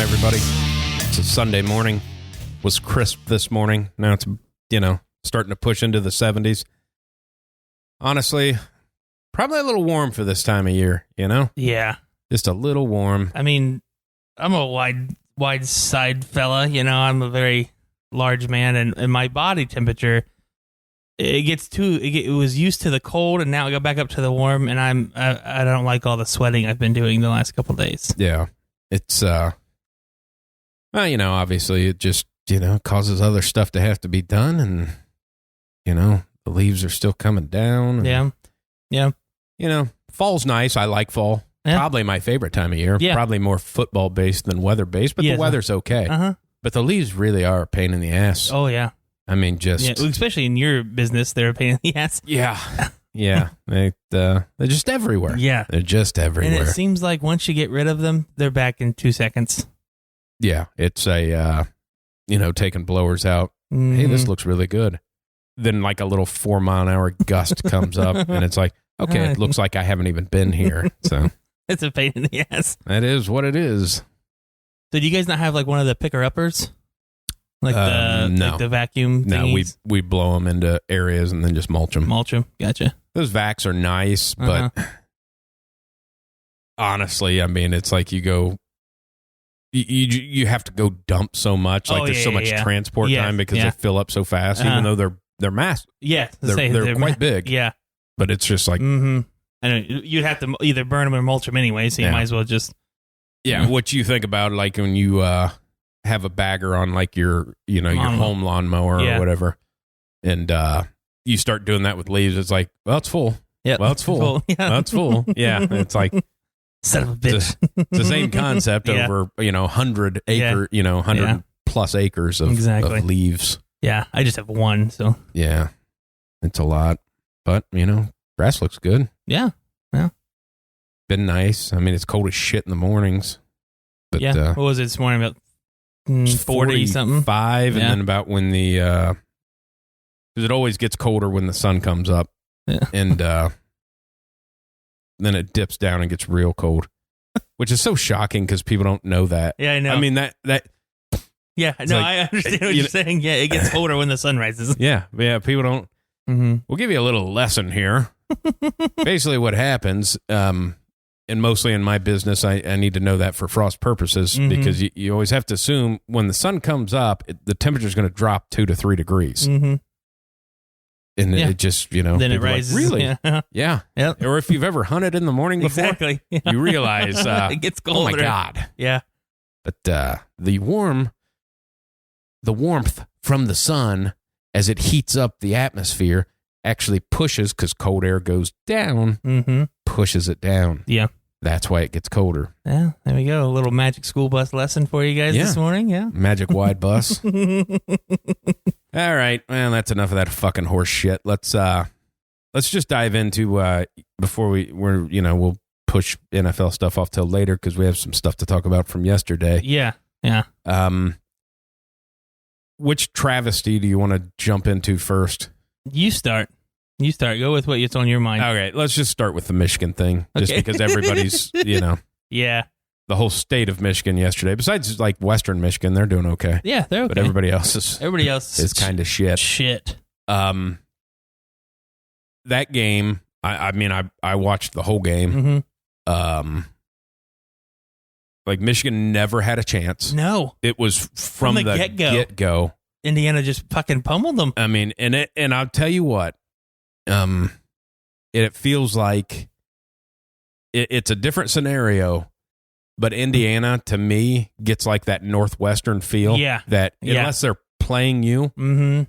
everybody. It's a Sunday morning. Was crisp this morning. Now it's, starting to push into the 70s. Honestly, probably a little warm for this time of year, Yeah. Just a little warm. I mean, I'm a wide side fella, I'm a very large man, and my body temperature, it was used to the cold, and now I go back up to the warm, and I don't like all the sweating I've been doing the last couple of days. Yeah. It's, obviously it just, causes other stuff to have to be done, and, the leaves are still coming down. And, yeah. Fall's nice. I like fall. Yeah. Probably my favorite time of year. Yeah. Probably more football-based than weather-based, but the weather's okay. Uh-huh. But the leaves really are a pain in the ass. Oh, yeah. I mean, just... Yeah, especially in your business, they're a pain in the ass. Yeah. Yeah. They're just everywhere. Yeah. They're just everywhere. And it seems like once you get rid of them, they're back in 2 seconds. Yeah. It's taking blowers out. Mm-hmm. Hey, this looks really good. Then like a little 4-mile-an-hour gust comes up, and it's like, okay, it looks like I haven't even been here. So it's a pain in the ass. that is what it is. So do you guys not have like one of the picker-uppers? Like no. like the vacuum thingies? No, we blow them into areas and then just mulch them. Mulch them. Gotcha. Those vacs are nice, but honestly, I mean, it's like you go... You have to go dump so much. Like there's so much transport time because they fill up so fast, even though they're massive. Yeah, they're quite big. Yeah, but it's just like I know you'd have to either burn them or mulch them anyway, so you might as well just what you think about like when you have a bagger on like your your home lawnmower or whatever, and you start doing that with leaves. It's like, well, it's full. Yeah, well, it's full. Yeah. Well, it's full. Yeah, it's like. Son of a bitch. It's the same concept over 100 acre 100 plus acres of leaves. Yeah, I just have one, so yeah, it's a lot, but grass looks good. Yeah. Been nice. I mean, it's cold as shit in the mornings, but what was it this morning? About 40 something, 5, and then about when the because it always gets colder when the sun comes up, and then it dips down and gets real cold, which is so shocking because people don't know that. Yeah, I know. I mean, that yeah, no, like, I understand what you're saying. Yeah, it gets colder when the sun rises. Yeah, people don't. Mm-hmm. We'll give you a little lesson here. Basically, what happens, and mostly in my business, I need to know that for frost purposes, because you always have to assume when the sun comes up, the temperature is going to drop 2 to 3 degrees. Mm-hmm. And it just, then it rises. Like, really? Yeah. Yep. Or if you've ever hunted in the morning before, exactly. You realize it gets colder. Oh my God. Yeah. But the warmth from the sun as it heats up the atmosphere actually pushes, because cold air goes down, pushes it down. Yeah. That's why it gets colder. Yeah, there we go. A little magic school bus lesson for you guys this morning. Yeah. Magic wide bus. All right. Well, that's enough of that fucking horse shit. Let's just dive into before we'll push NFL stuff off till later because we have some stuff to talk about from yesterday. Yeah. Yeah. Which travesty do you want to jump into first? You start. Go with what's on your mind. All right. Let's just start with the Michigan thing, just because everybody's, Yeah. The whole state of Michigan yesterday, besides like Western Michigan, they're doing okay. Yeah, they're okay. But everybody else is kind of shit. Shit. That game, I watched the whole game. Mm-hmm. Like Michigan never had a chance. No. It was from the get-go. Indiana just fucking pummeled them. I mean, and I'll tell you what, it feels like it's a different scenario, but Indiana to me gets like that Northwestern feel. Yeah. That unless they're playing you,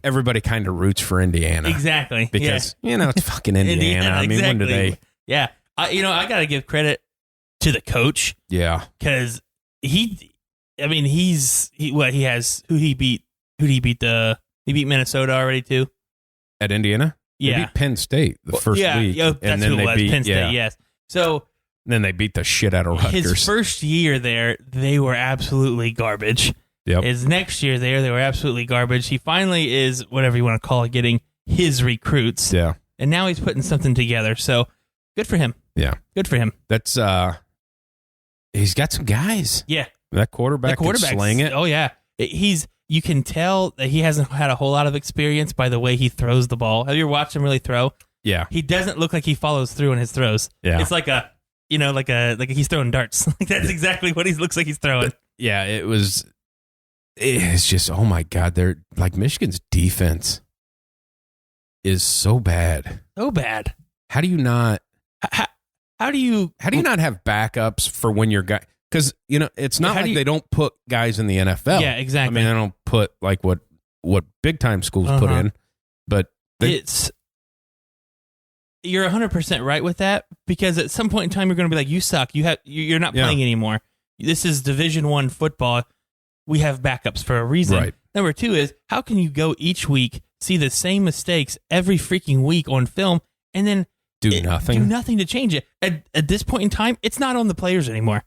everybody kind of roots for Indiana. Exactly. Because it's fucking Indiana. I mean, when do they? Yeah. I got to give credit to the coach. Yeah. Because he beat Minnesota already too. At Indiana? Yeah. They beat Penn State the first week. Yeah, that's who it was. Penn State, yes. So then they beat the shit out of Rutgers. His first year there, they were absolutely garbage. Yep. His next year there, they were absolutely garbage. He finally is, whatever you want to call it, getting his recruits. Yeah. And now he's putting something together. So good for him. Yeah. Good for him. That's he's got some guys. Yeah. That quarterback can sling it. Oh, yeah. You can tell that he hasn't had a whole lot of experience by the way he throws the ball. Have you ever watched him really throw? Yeah. He doesn't look like he follows through in his throws. Yeah. It's like he's throwing darts. Like that's exactly what he looks like he's throwing. Yeah, it's just, oh my God, they're like Michigan's defense is so bad. So bad. How do you not how do you not have backups for when you're guy? Because it's not like they don't put guys in the NFL. Yeah, exactly. I mean, they don't put like what big time schools put in, but you're 100% right with that, because at some point in time you're going to be like, you suck. You're not playing anymore. This is Division I football. We have backups for a reason. Right. Number 2 is, how can you go each week, see the same mistakes every freaking week on film, and then do nothing to change it? At this point in time, it's not on the players anymore.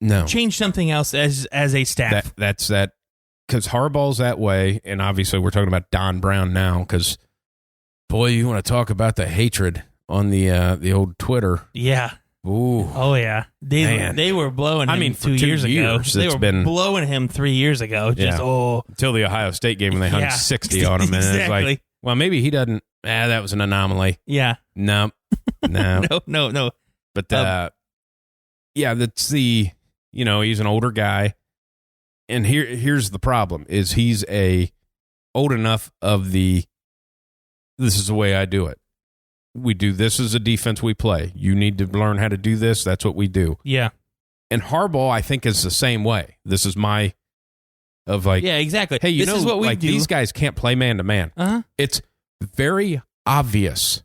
No. Change something else as a staff. That's because Harbaugh's that way, and obviously we're talking about Don Brown now, because, boy, you want to talk about the hatred on the old Twitter. Yeah. Ooh. Oh, yeah. They were blowing him 2 years ago. They were blowing him 3 years ago. Until the Ohio State game when they hung 60 on him. And exactly. It's like, well, maybe he doesn't. That was an anomaly. Yeah. No. No. But, that's the, he's an older guy. And here's the problem, is he's old enough of this is the way I do it. We do this as a defense we play. You need to learn how to do this. That's what we do. Yeah. And Harbaugh, I think, is the same way. This is yeah, exactly. Hey, this is what we do. These guys can't play man-to-man. Uh-huh. It's very obvious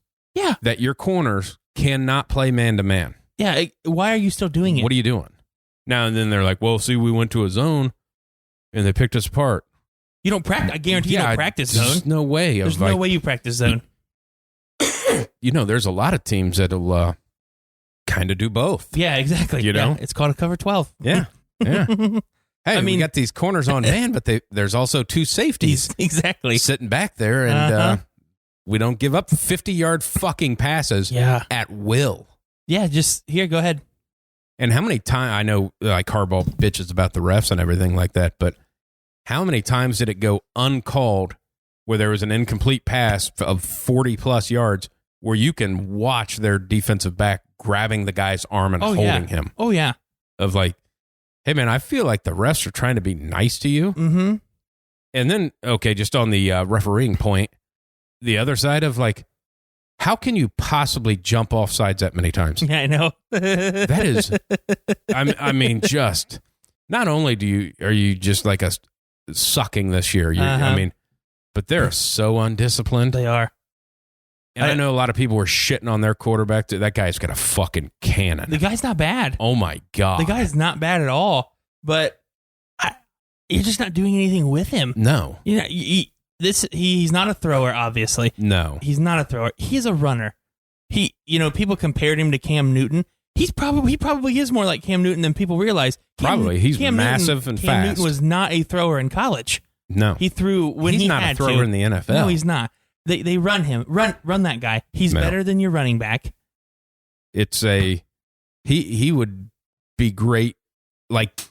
that your corners cannot play man-to-man. Yeah, why are you still doing it? What are you doing? Now and then they're like, well, see, we went to a zone, and they picked us apart. You don't practice. I guarantee you don't practice zone. There's no way. There's no way you practice zone. There's a lot of teams that'll kind of do both. Yeah, exactly. It's called a cover 12. Yeah. Hey, we got these corners on man, but there's also 2 safeties. Exactly. Sitting back there, and we don't give up 50-yard fucking passes at will. Yeah, just here, go ahead. And how many times, I know like Harbaugh bitches about the refs and everything like that, but how many times did it go uncalled where there was an incomplete pass of 40-plus yards where you can watch their defensive back grabbing the guy's arm and holding him? Oh, yeah. Of like, hey, man, I feel like the refs are trying to be nice to you. Mm-hmm. And then, okay, just on the refereeing point, the other side of like, how can you possibly jump off sides that many times? Yeah, I know. That is, I mean, just, not only are you just like a sucking this year, I mean, but they're so undisciplined. They are. And I know a lot of people were shitting on their quarterback. That guy's got a fucking cannon. The guy's not bad. Oh, my God. The guy's not bad at all, but you're just not doing anything with him. No. He's not a thrower, obviously. No. He's not a thrower. He's a runner. People compared him to Cam Newton. He probably is more like Cam Newton than people realize. He's massive and fast. Cam Newton was not a thrower in college. No. He threw when he's he not had a thrower to. in the NFL. No, he's not. They run him. Run that guy. He's better than your running back. It's he would be great. Like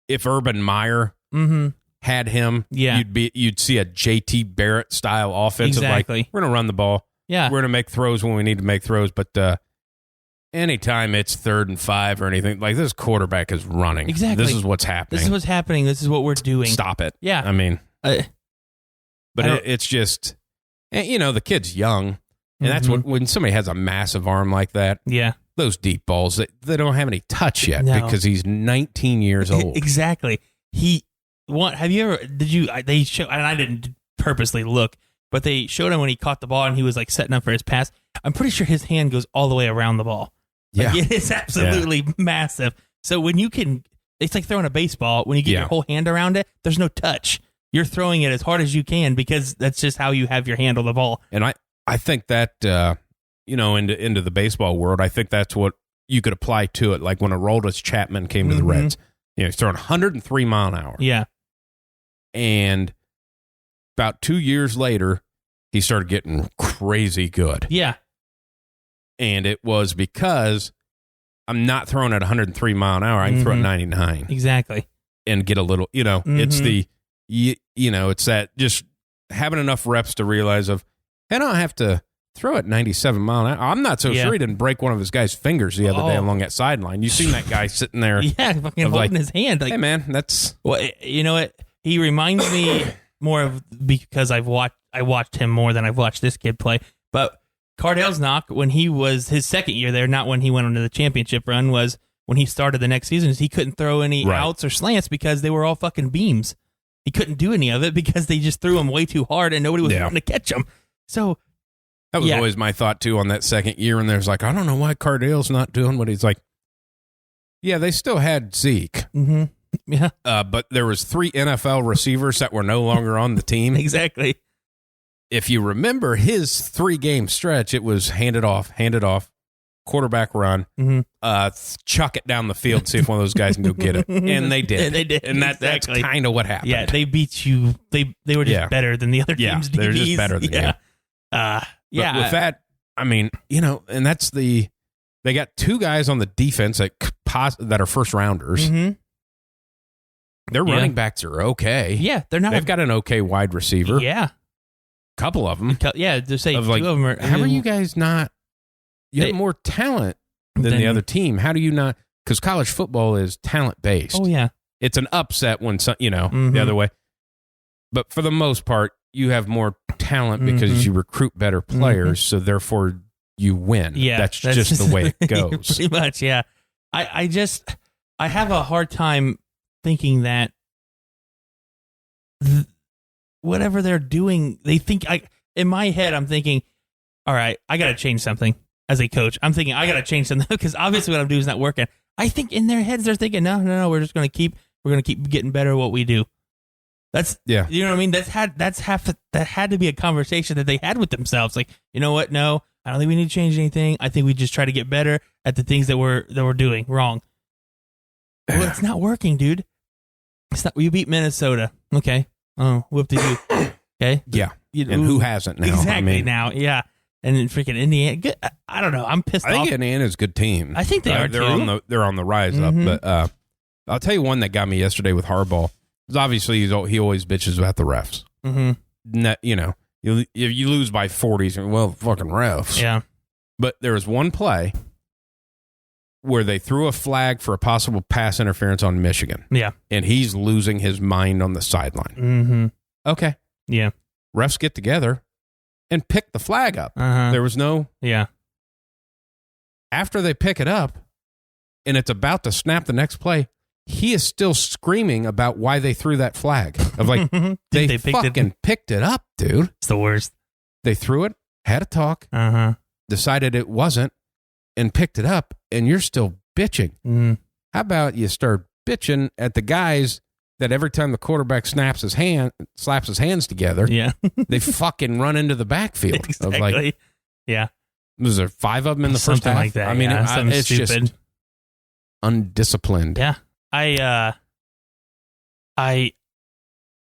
if Urban Meyer had him, you'd see a JT Barrett style offense. Exactly. Of like, we're gonna run the ball. Yeah. We're gonna make throws when we need to make throws, but anytime it's 3rd and 5 or anything, like this quarterback is running. Exactly. This is what's happening. This is what we're doing. Stop it. Yeah. I mean, but it's just, the kid's young, and that's when somebody has a massive arm like that. Yeah. Those deep balls, they don't have any touch yet because he's 19 years old. Exactly. They show, and I didn't purposely look, but they showed him when he caught the ball and he was like setting up for his pass. I'm pretty sure his hand goes all the way around the ball. Yeah. Like, it is absolutely massive. So when it's like throwing a baseball, when you get your whole hand around it, there's no touch. You're throwing it as hard as you can because that's just how you have your hand on the ball. And I think that, into the baseball world, I think that's what you could apply to it. Like when Aroldis Chapman came to the Reds, he's throwing 103 mile an hour. Yeah. And about 2 years later, he started getting crazy good. Yeah. And it was because I'm not throwing at 103 mile an hour. I can throw at 99. Exactly. And get a little, it's it's that just having enough reps to realize I don't have to throw at 97 mile an hour. I'm not so sure he didn't break one of his guys' fingers the other day along that sideline. You seen that guy sitting there. Yeah, fucking holding his hand. Like, hey, man, that's... Well, you know what? He reminds me more of, because I watched him more than I've watched this kid play. But Cardale's knock, when he was his second year there, not when he went on to the championship run, was when he started the next season, is he couldn't throw any outs or slants because they were all fucking beams. He couldn't do any of it because they just threw him way too hard and nobody was wanting to catch him. So... That was always my thought, too, on that second year. And there's like, I don't know why Cardale's not doing what he's like. Yeah, they still had Zeke. Mm-hmm. Yeah. But there was 3 NFL receivers that were no longer on the team. Exactly. If you remember his 3-game stretch, it was hand it off, quarterback run, chuck it down the field, see if one of those guys can go get it. And they did. They did. And that's kind of what happened. Yeah, they beat you. They were just better than the other teams. Yeah, they're just better than you. But with that, I mean, and that's they got 2 guys on the defense that are first rounders. Mm-hmm. Their running backs are okay. Yeah, they're not. They've got an okay wide receiver. Yeah. Couple of them. Yeah, to say 2 of them are. How are you guys not? You have more talent than the other team. How do you not? Because college football is talent based. Oh, yeah. It's an upset when, the other way. But for the most part, you have more talent because you recruit better players, so therefore you win. Yeah, that's just the way it goes. Pretty much, yeah. I have a hard time thinking that whatever they're doing, they think in my head, I'm thinking, all right, I got to change something as a coach. I'm thinking I got to change something because obviously what I'm doing is not working. I think in their heads they're thinking, no, we're just going to keep getting better at what we do. That's you know what I mean. That had to be a conversation that they had with themselves. Like, you know what? No, I don't think we need to change anything. I think we just try to get better at the things that we're doing wrong. Well, it's not working, dude. It's not. You beat Minnesota, okay? Oh, whoop de doo. Okay, yeah. And who hasn't now? Exactly now, yeah. And then freaking Indiana. I don't know. I'm pissed off. I think Indiana's a good team. I think they are too. They're on the rise up. But I'll tell you one that got me yesterday with Harbaugh. Obviously, he always bitches about the refs. Mm-hmm. If you lose by 40s, well, fucking refs. Yeah. But there was one play where they threw a flag for a possible pass interference on Michigan. Yeah. And he's losing his mind on the sideline. Mm-hmm. Okay. Yeah. Refs get together and pick the flag up. There was no... Yeah. After they pick it up, and it's about to snap the next play, he is still screaming about why they threw that flag. Of like, they fucking picked it up, dude. It's the worst. They threw it, had a talk, decided it wasn't, and picked it up, and you're still bitching. How about you start bitching at the guys that every time the quarterback slaps his hands together, they fucking run into the backfield. Exactly. Of like, was there 5 of them in the first half? Like that. I mean, it's stupid. Just undisciplined. Yeah. I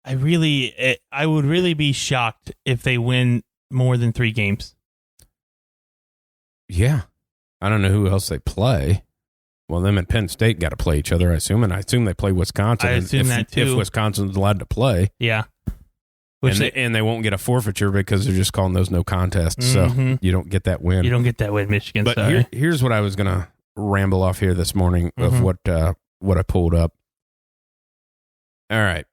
would really be shocked if they win more than 3 games. Yeah. I don't know who else they play. Well, them and Penn State got to play each other, I assume, and I assume they play Wisconsin. I assume that too. If Wisconsin's allowed to play. Yeah. And they won't get a forfeiture because they're just calling those no contests, so you don't get that win. You don't get that win, Michigan. But here's what I was going to ramble off here this morning of what I pulled up. All right.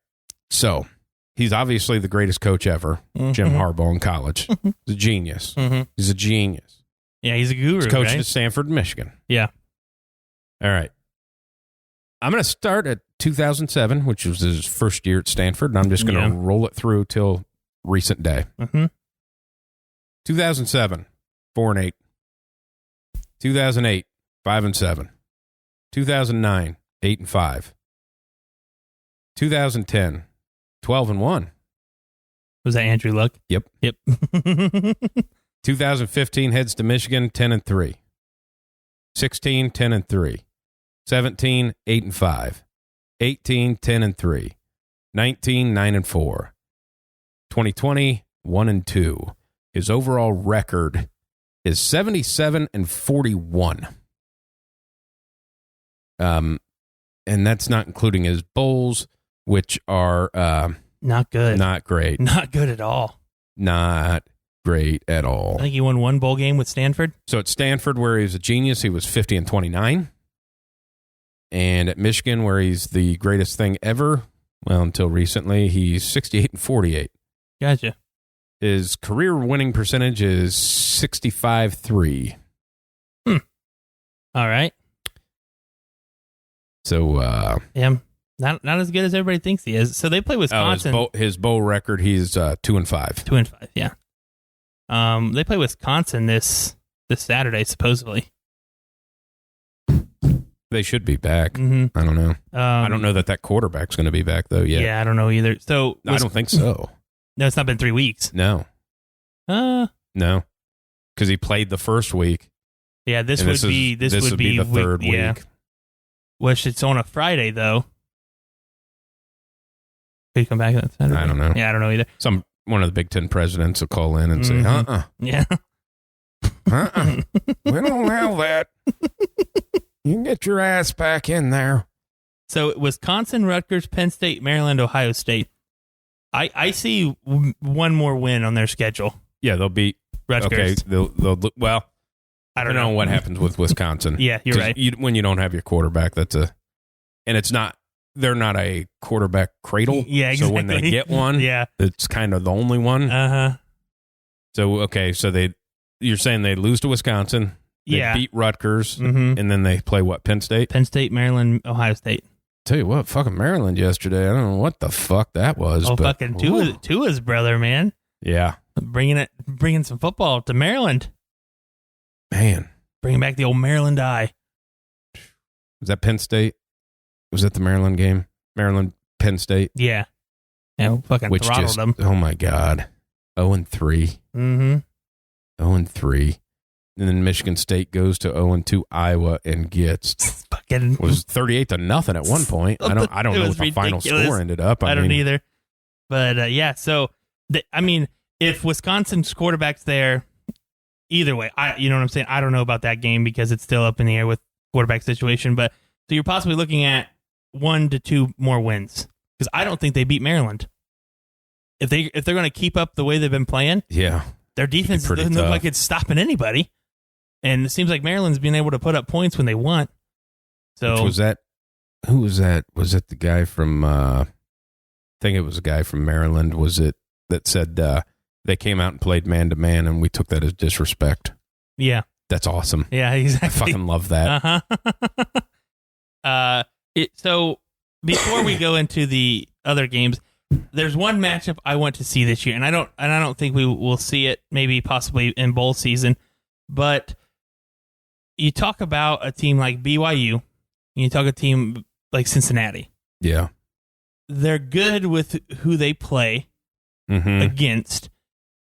So he's obviously the greatest coach ever, Jim Harbaugh in college. He's a genius. He's a genius. Yeah, he's a guru. He's coached right? at Stanford, Michigan. Yeah. All right. I'm going to start at 2007, which was his first year at Stanford, and I'm just going to roll it through till recent day. 2007, 4-8. 2008, 5-7. 2009, 8-5. 2010, 12-1. Was that Andrew Luck? Yep. 2015 heads to Michigan, 10-3. 16, 10-3. 17, 8-5. 18, 10-3. 19, 9-4. 2020, 1-2. His overall record is 77-41. And that's not including his bowls, which are not good. Not great. Not good at all. Not great at all. I think he won one bowl game with Stanford. So at Stanford, where he was a genius, he was 50-29. And at Michigan, where he's the greatest thing ever, well, until recently, he's 68-48. Gotcha. His career winning percentage is 65-3. All right. So, yeah, not as good as everybody thinks he is. So they play Wisconsin. His bowl record, he's 2-5. 2-5, yeah. They play Wisconsin this Saturday, supposedly. They should be back. Mm-hmm. I don't know. I don't know that quarterback's going to be back, though, yet. Yeah, I don't know either. So I don't think so. No, it's not been 3 weeks. No. No. Because he played the first week. Yeah, this would be the third week. Yeah. Which it's on a Friday, though. Could you come back on Saturday? I don't know. Yeah, I don't know either. One of the Big Ten presidents will call in and say, Yeah. We don't have that. You can get your ass back in there. So Wisconsin, Rutgers, Penn State, Maryland, Ohio State. I see one more win on their schedule. Yeah, they'll beat Rutgers. Okay, well, I don't know what happens with Wisconsin. Yeah, you're right. When you don't have your quarterback, and they're not a quarterback cradle. Yeah, exactly. So when they get one, it's kind of the only one. So you're saying they lose to Wisconsin. They beat Rutgers, and then they play what? Penn State? Penn State, Maryland, Ohio State. Tell you what, fucking Maryland yesterday. I don't know what the fuck that was. Fucking Tua's brother, man. Yeah, bringing some football to Maryland. Man, bringing back the old Maryland eye. Was that Penn State? Was that the Maryland game? Maryland, Penn State. Yeah, fucking throttled them. Oh my god, 0-3. 0-3. And then Michigan State goes to 0-2 Iowa and gets was 38-0 at one point. I don't know what the final score ended up. I don't either. But so if Wisconsin's quarterback's there, either way, you know what I'm saying. I don't know about that game because it's still up in the air with quarterback situation. But so you're possibly looking at 1 to 2 more wins because I don't think they beat Maryland. If they're going to keep up the way they've been playing, their defense doesn't look like it's stopping anybody. And it seems like Maryland's being able to put up points when they want. So which was that? Who was that? Was it the guy from? I think it was a guy from Maryland. Was it that said they came out and played man to man, and we took that as disrespect? Yeah, that's awesome. Yeah, exactly. I fucking love that. So before we go into the other games, there's one matchup I want to see this year, and I don't think we will see it. Maybe possibly in bowl season, but. You talk about a team like BYU, and you talk a team like Cincinnati. Yeah. They're good with who they play against.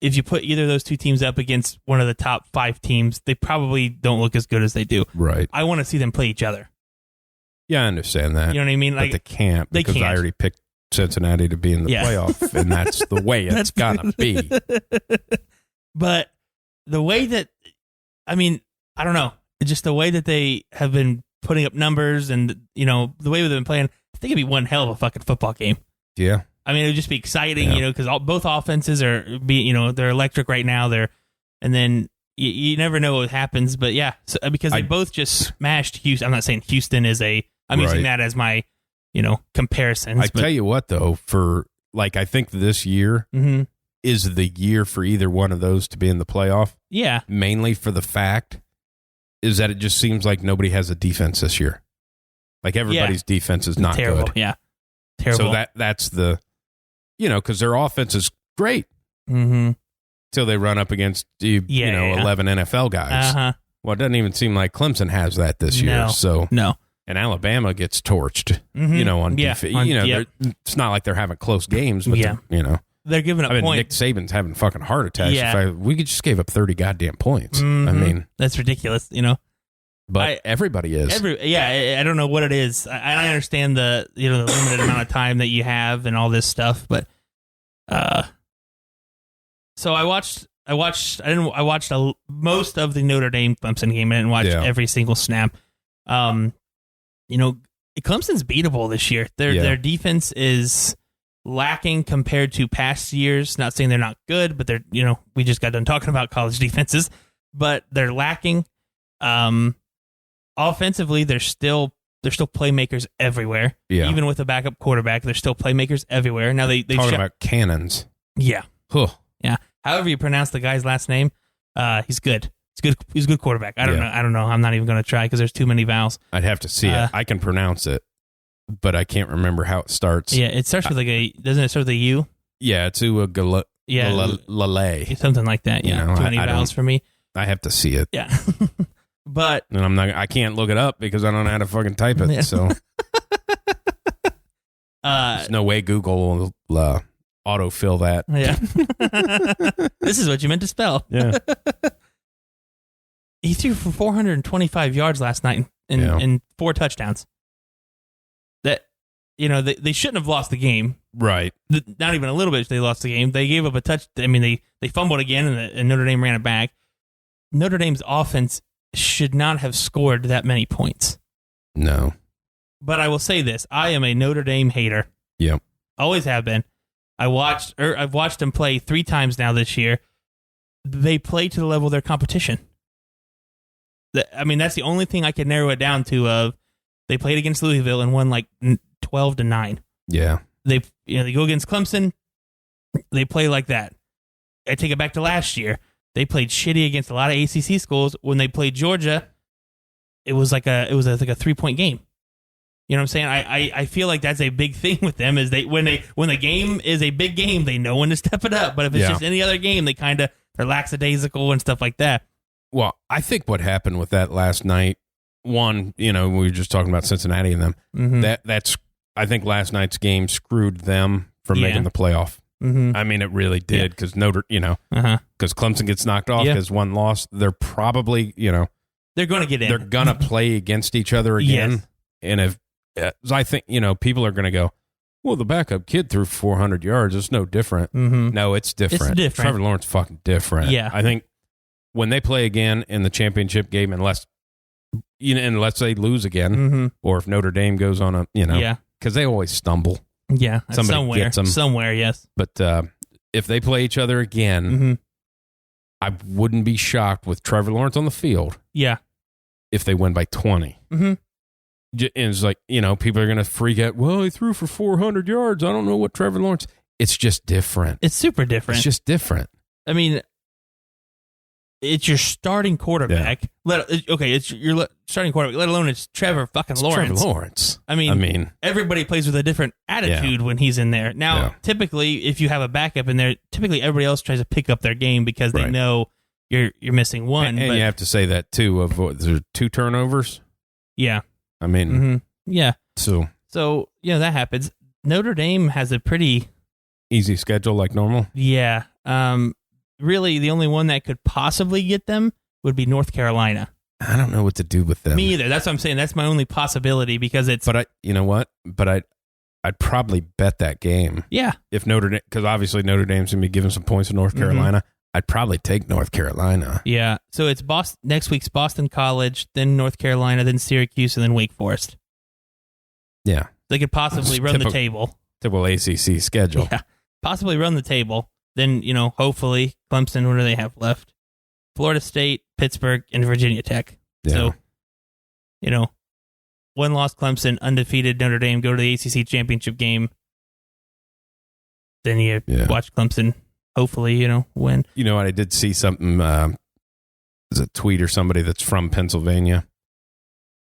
If you put either of those two teams up against one of the top 5 teams, they probably don't look as good as they do. Right. I want to see them play each other. Yeah, I understand that. You know what I mean? But they can't because I already picked Cincinnati to be in the playoff, and that's the way it's got to be. But the way that, I don't know. Just the way that they have been putting up numbers and, the way they've been playing, I think it'd be one hell of a fucking football game. Yeah. It would just be exciting, because both offenses are, they're electric right now. And then you never know what happens, but because they both just smashed Houston. I'm not saying Houston is I'm using that as my, comparisons. Tell you what, though, I think this year is the year for either one of those to be in the playoff. Yeah. Mainly for the fact is that it just seems like nobody has a defense this year. Like everybody's defense is not terrible. good. Yeah. Terrible. So that's the, because their offense is great. Till they run up against, 11 NFL guys. Well, it doesn't even seem like Clemson has that this year. So no. And Alabama gets torched, on defense. It's not like they're having close games, but they're giving up points. Nick Saban's having fucking heart attacks. Yeah. We just gave up 30 goddamn points. That's ridiculous, But everybody is. I don't know what it is. I understand the the limited amount of time that you have and all this stuff, but so I watched most of the Notre Dame Clemson game. I didn't watch every single snap. Clemson's beatable this year. Their defense is lacking compared to past years. Not saying they're not good, but they're, we just got done talking about college defenses, but they're lacking. Offensively, they're still playmakers everywhere. Yeah. Even with a backup quarterback, they're still playmakers everywhere. Now they talking about cannons. Yeah. Huh. Yeah. However you pronounce the guy's last name, he's good. He's a good quarterback. I don't know. I'm not even going to try because there's too many vowels. I'd have to see it. I can pronounce it, but I can't remember how it starts. Yeah, it starts with doesn't it start with a U? Yeah, it's Uagalale. Something like that. Yeah, too many vowels for me. I have to see it. Yeah. But and I can't look it up because I don't know how to fucking type it. Yeah. So there's no way Google will autofill that. Yeah. This is what you meant to spell. Yeah. He threw for 425 yards last night and 4 touchdowns. That they shouldn't have lost the game. Right. Not even a little bit. They lost the game. They gave up a touch. I mean, they fumbled again, and Notre Dame ran it back. Notre Dame's offense should not have scored that many points. No. But I will say this. I am a Notre Dame hater. Yep. Always have been. I've watched them play 3 times now this year. They play to the level of their competition. That's the only thing I can narrow it down to. They played against Louisville and won like 12-9. Yeah. They go against Clemson. They play like that. I take it back to last year. They played shitty against a lot of ACC schools. When they played Georgia, it was like a 3-point game. You know what I'm saying? I feel like that's a big thing with them is when the game is a big game, they know when to step it up. But if it's just any other game, they're lackadaisical and stuff like that. Well, I think what happened with that last night, one, we were just talking about Cincinnati and them. Mm-hmm. I think last night's game screwed them from making the playoff. Mm-hmm. I mean, it really did because because Clemson gets knocked off because one loss. They're probably, they're going to get in. They're going to play against each other again. Yes. And if I think, people are going to go, well, the backup kid threw 400 yards. It's no different. Mm-hmm. No, it's different. It's different. Trevor Lawrence fucking different. Yeah. I think when they play again in the championship game, unless they lose again, or if Notre Dame goes on a, because they always stumble. Yeah, somebody gets them somewhere. Yes, but if they play each other again, I wouldn't be shocked with Trevor Lawrence on the field. Yeah, if they win by 20, and it's like people are gonna freak out. Well, he threw for 400 yards. I don't know what Trevor Lawrence. It's just different. It's super different. It's just different. I mean, it's your starting quarterback. Yeah. It's your starting quarterback, let alone it's Trevor fucking Lawrence. Trevor Lawrence. I mean, everybody plays with a different attitude when he's in there. Now, typically, if you have a backup in there, typically everybody else tries to pick up their game because they know you're missing one. And you have to say that, too, of there's 2 turnovers. Yeah. I mean. Yeah. So, that happens. Notre Dame has a pretty easy schedule like normal. Yeah. Really, the only one that could possibly get them would be North Carolina. I don't know what to do with them. Me either. That's what I'm saying. That's my only possibility because it's. But you know what? But I'd probably bet that game. Yeah. If Notre Dame, because obviously Notre Dame's gonna be giving some points to North Carolina. I'd probably take North Carolina. Yeah. So it's next week's Boston College, then North Carolina, then Syracuse, and then Wake Forest. Yeah. They could possibly run the table. Typical ACC schedule. Yeah. Possibly run the table. Then, hopefully, Clemson, what do they have left? Florida State, Pittsburgh, and Virginia Tech. Yeah. So, one loss Clemson, undefeated Notre Dame, go to the ACC championship game. Then you watch Clemson, hopefully, win. You know what? I did see something, there's a tweet or somebody that's from Pennsylvania.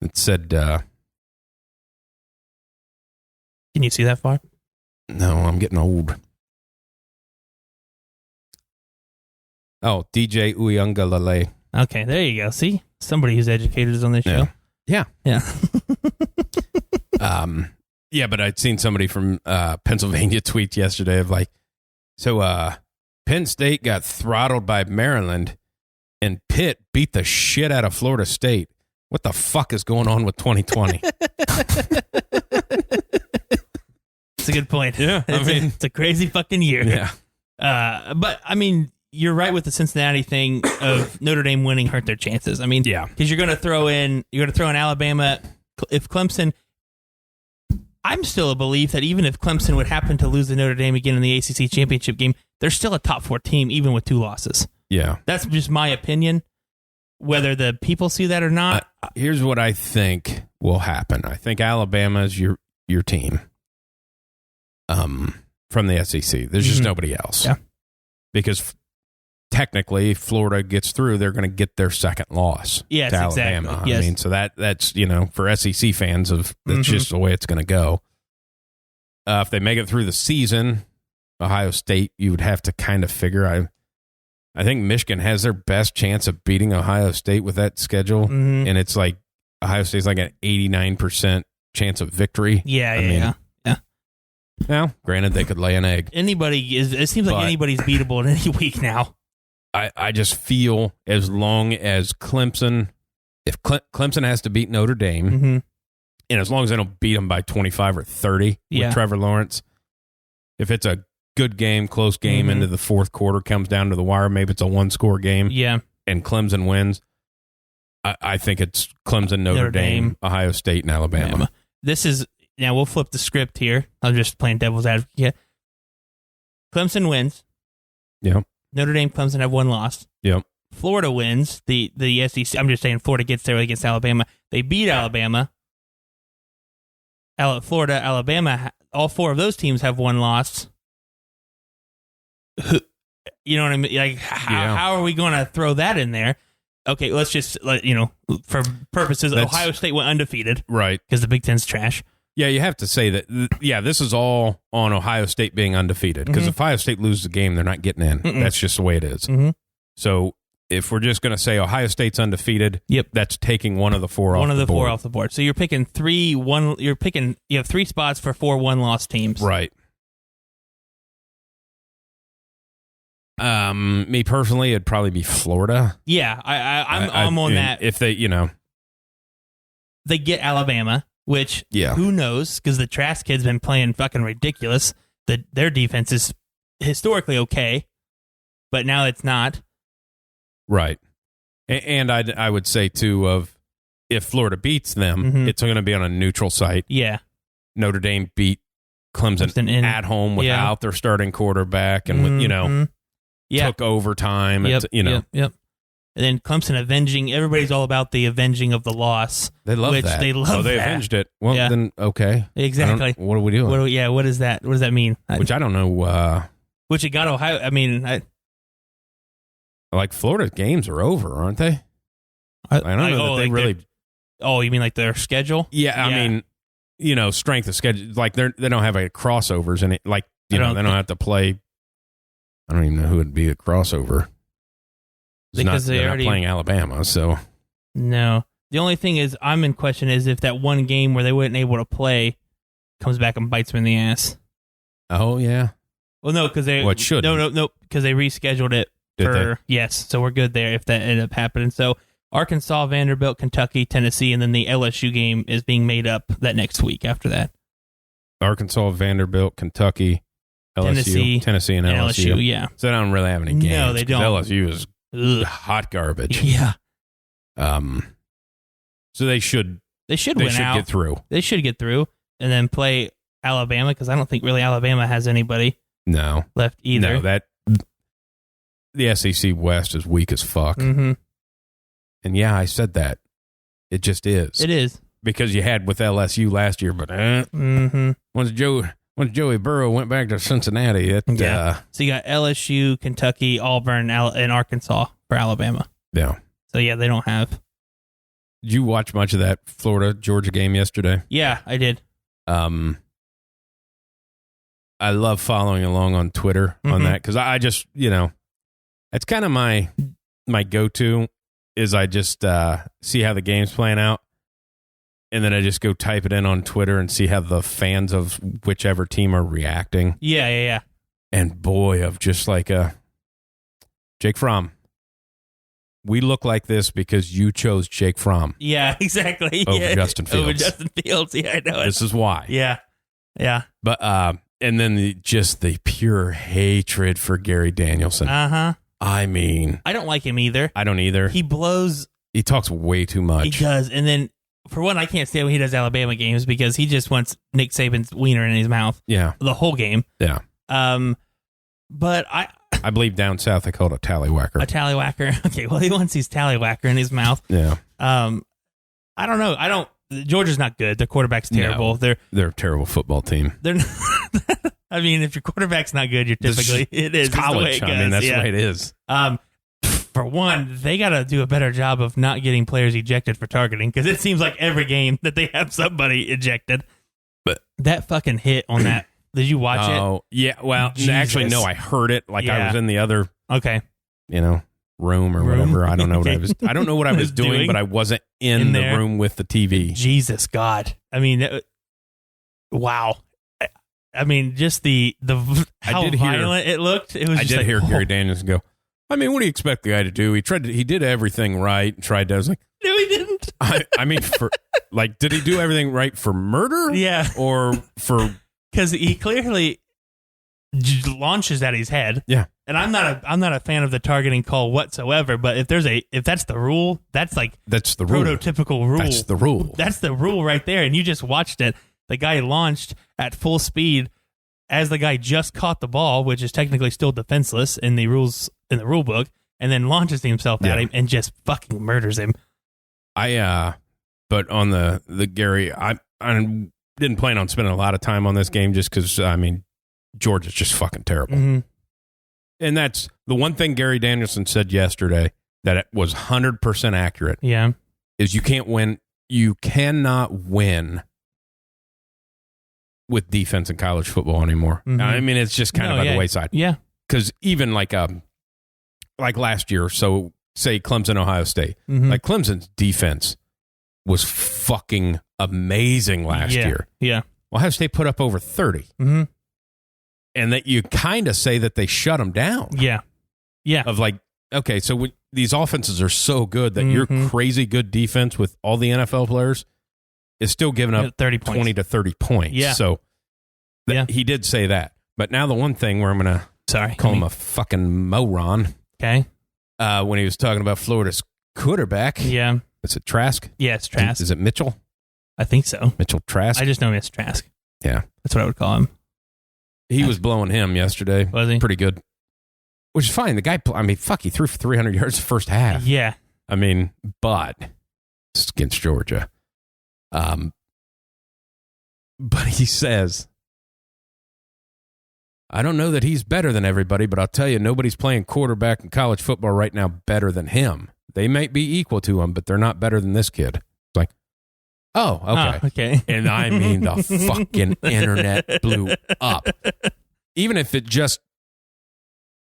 It said, can you see that far? No, I'm getting old. Oh, DJ Uyunglele. Okay, there you go. See? Somebody who's educated is on this show. Yeah. Yeah. But I'd seen somebody from Pennsylvania tweet yesterday of Penn State got throttled by Maryland and Pitt beat the shit out of Florida State. What the fuck is going on with 2020? That's a good point. Yeah. It's a crazy fucking year. Yeah. But you're right with the Cincinnati thing of Notre Dame winning hurt their chances. Because you're going to throw in Alabama if Clemson, I'm still a belief that even if Clemson would happen to lose to Notre Dame again in the ACC championship game, they're still a top 4 team, even with 2 losses. Yeah. That's just my opinion. Whether the people see that or not. Here's what I think will happen. I think Alabama's your team from the SEC. There's just nobody else. Yeah. Because technically, Florida gets through, they're going to get their second loss to Alabama. Exactly. Yes. I mean, so that's, for SEC fans, that's just the way it's going to go. If they make it through the season, Ohio State, you would have to kind of figure. I think Michigan has their best chance of beating Ohio State with that schedule, and it's like Ohio State's like an 89% chance of victory. Yeah. Well, granted, they could lay an egg. It seems like anybody's beatable in any week now. I just feel as long as Clemson, if Clemson has to beat Notre Dame, and as long as they don't beat them by 25 or 30 with Trevor Lawrence, if it's a good game, close game into the fourth quarter, comes down to the wire, maybe it's a 1-score game, and Clemson wins, I think it's Clemson, Notre Dame, Ohio State, and Alabama. Now we'll flip the script here. I'm just playing devil's advocate. Clemson wins. Yep. Notre Dame, Clemson have 1 loss. Yep. Florida wins. The SEC. I'm just saying Florida gets there against Alabama. They beat Alabama. Florida, Alabama. All 4 of those teams have 1 loss. You know what I mean? Like, how are we going to throw that in there? Okay, let's just for purposes, Ohio State went undefeated, right? Because the Big Ten's trash. Yeah, you have to say that. Yeah, this is all on Ohio State being undefeated. Because if Ohio State loses the game, they're not getting in. That's just the way it is. So if we're just going to say Ohio State's undefeated, that's taking one of the 4 off the board. One of the 4 off the board. So you're picking 3. You have 3 spots for 4 1-loss teams. Right. Me personally, it'd probably be Florida. Yeah, I'm on that. If they, they get Alabama. Which, who knows? Because the Trask kid's been playing fucking ridiculous. Their defense is historically okay, but now it's not. Right. And I would say, too, if Florida beats them, it's going to be on a neutral site. Yeah. Notre Dame beat Clemson at home without their starting quarterback and, took overtime. Yep. And then Clemson avenging. Everybody's all about the avenging of the loss. They love that. They love they that. avenged it. Well, then, okay. Exactly. What are we doing? What is that? What does that mean? Which I don't know. Which it got Ohio. I mean, like Florida games are over, aren't they? I don't know that they really. Oh, you mean like their schedule? Yeah, I mean, strength of schedule. Like they don't have any crossovers in it. Like they don't have to play. I don't even know who would be a crossover. Because they're not playing Alabama, so no. The only thing is, I'm in question is if that one game where they weren't able to play comes back and bites them in the ass. Oh yeah. Well, no, because they should no, because they rescheduled it yes. So we're good there if that ended up happening. So Arkansas, Vanderbilt, Kentucky, Tennessee, and then the LSU game is being made up that next week after that. Arkansas, Vanderbilt, Kentucky, LSU, Tennessee, and LSU. Yeah. So they don't really have any games. No, they don't. LSU is hot garbage. Yeah. So they should get through. They should get through and then play Alabama because I don't think really Alabama has anybody left either. No, the SEC West is weak as fuck. Mm-hmm. And yeah, I said that. It just is. It is. Because you had with LSU last year, but once Joey Burrow went back to Cincinnati, so you got LSU, Kentucky, Auburn, and Arkansas for Alabama. Yeah. So yeah, they don't have. Did you watch much of that Florida-Georgia game yesterday? Yeah, I did. I love following along on Twitter on that because I just, it's kind of my go-to is I just see how the game's playing out. And then I just go type it in on Twitter and see how the fans of whichever team are reacting. Yeah. And boy, of just like Jake Fromm. We look like this because you chose Jake Fromm. Yeah, exactly. Over Justin Fields. Over Justin Fields. Yeah, I know it. This is why. Yeah. But and then the pure hatred for Gary Danielson. I mean, I don't like him either. I don't either. He blows. He talks way too much. He does, and then for one, I can't stand when he does Alabama games because he just wants Nick Saban's wiener in his mouth. Yeah. The whole game. Yeah. But I believe down south they call it a tallywhacker. A tallywhacker. Okay, well, he wants his tallywhacker in his mouth. Yeah. I don't know. Georgia's not good. Their quarterback's terrible. No, they're a terrible football team. They're not, I mean, if your quarterback's not good, you're typically it is college. The way it goes. That's the way it is. For one, they got to do a better job of not getting players ejected for targeting because it seems like every game that they have somebody ejected. But that fucking hit on that. Did you watch it? Oh, yeah. Well, Jesus. actually, no. I heard it. I was in the other. Okay. Room or whatever. I don't know what I was. I don't know what I was doing, but I wasn't in the room with the TV. Jesus God! I mean, wow. I mean, just the how violent it looked. It was. I did hear Gary Danielson go. I mean, what do you expect the guy to do? He did everything right. I was like, no, he didn't. I mean, did he do everything right for murder? Yeah, or for because he clearly launches at his head. Yeah. And I'm not a fan of the targeting call whatsoever, but if that's the rule, that's the prototypical rule. That's the rule. That's the rule right there. And you just watched it. The guy launched at full speed as the guy just caught the ball, which is technically still defenseless in the rule book, and then launches himself at him and just fucking murders him. But on the Gary, I didn't plan on spending a lot of time on this game just because Georgia's just fucking terrible. Mm-hmm. And that's the one thing Gary Danielson said yesterday that it was 100% accurate. Yeah. Is you can't win. You cannot win with defense in college football anymore. Mm-hmm. I mean, it's just kind of by the wayside. Yeah. Because even like last year, so say Clemson, Ohio State, like Clemson's defense was fucking amazing last year. Yeah. Ohio State put up over 30. Mm-hmm. And that you kind of say that they shut them down. Yeah. Yeah. Of like, okay, so these offenses are so good that your crazy good defense with all the NFL players is still giving up 30 20 to 30 points. Yeah. So he did say that. But now the one thing where I'm going to call him a fucking moron. Okay. When he was talking about Florida's quarterback. Yeah. Is it Trask? Yeah, it's Trask. Is it Mitchell? I think so. Mitchell Trask? I just know him as Trask. Yeah. That's what I would call him. He was blowing him yesterday. Was he? Pretty good. Which is fine. The guy, he threw for 300 yards the first half. Yeah. I mean, but it's against Georgia. But he says, I don't know that he's better than everybody, but I'll tell you, nobody's playing quarterback in college football right now better than him. They might be equal to him, but they're not better than this kid. It's like, oh, okay. Okay. And I mean, the fucking internet blew up. Even if it just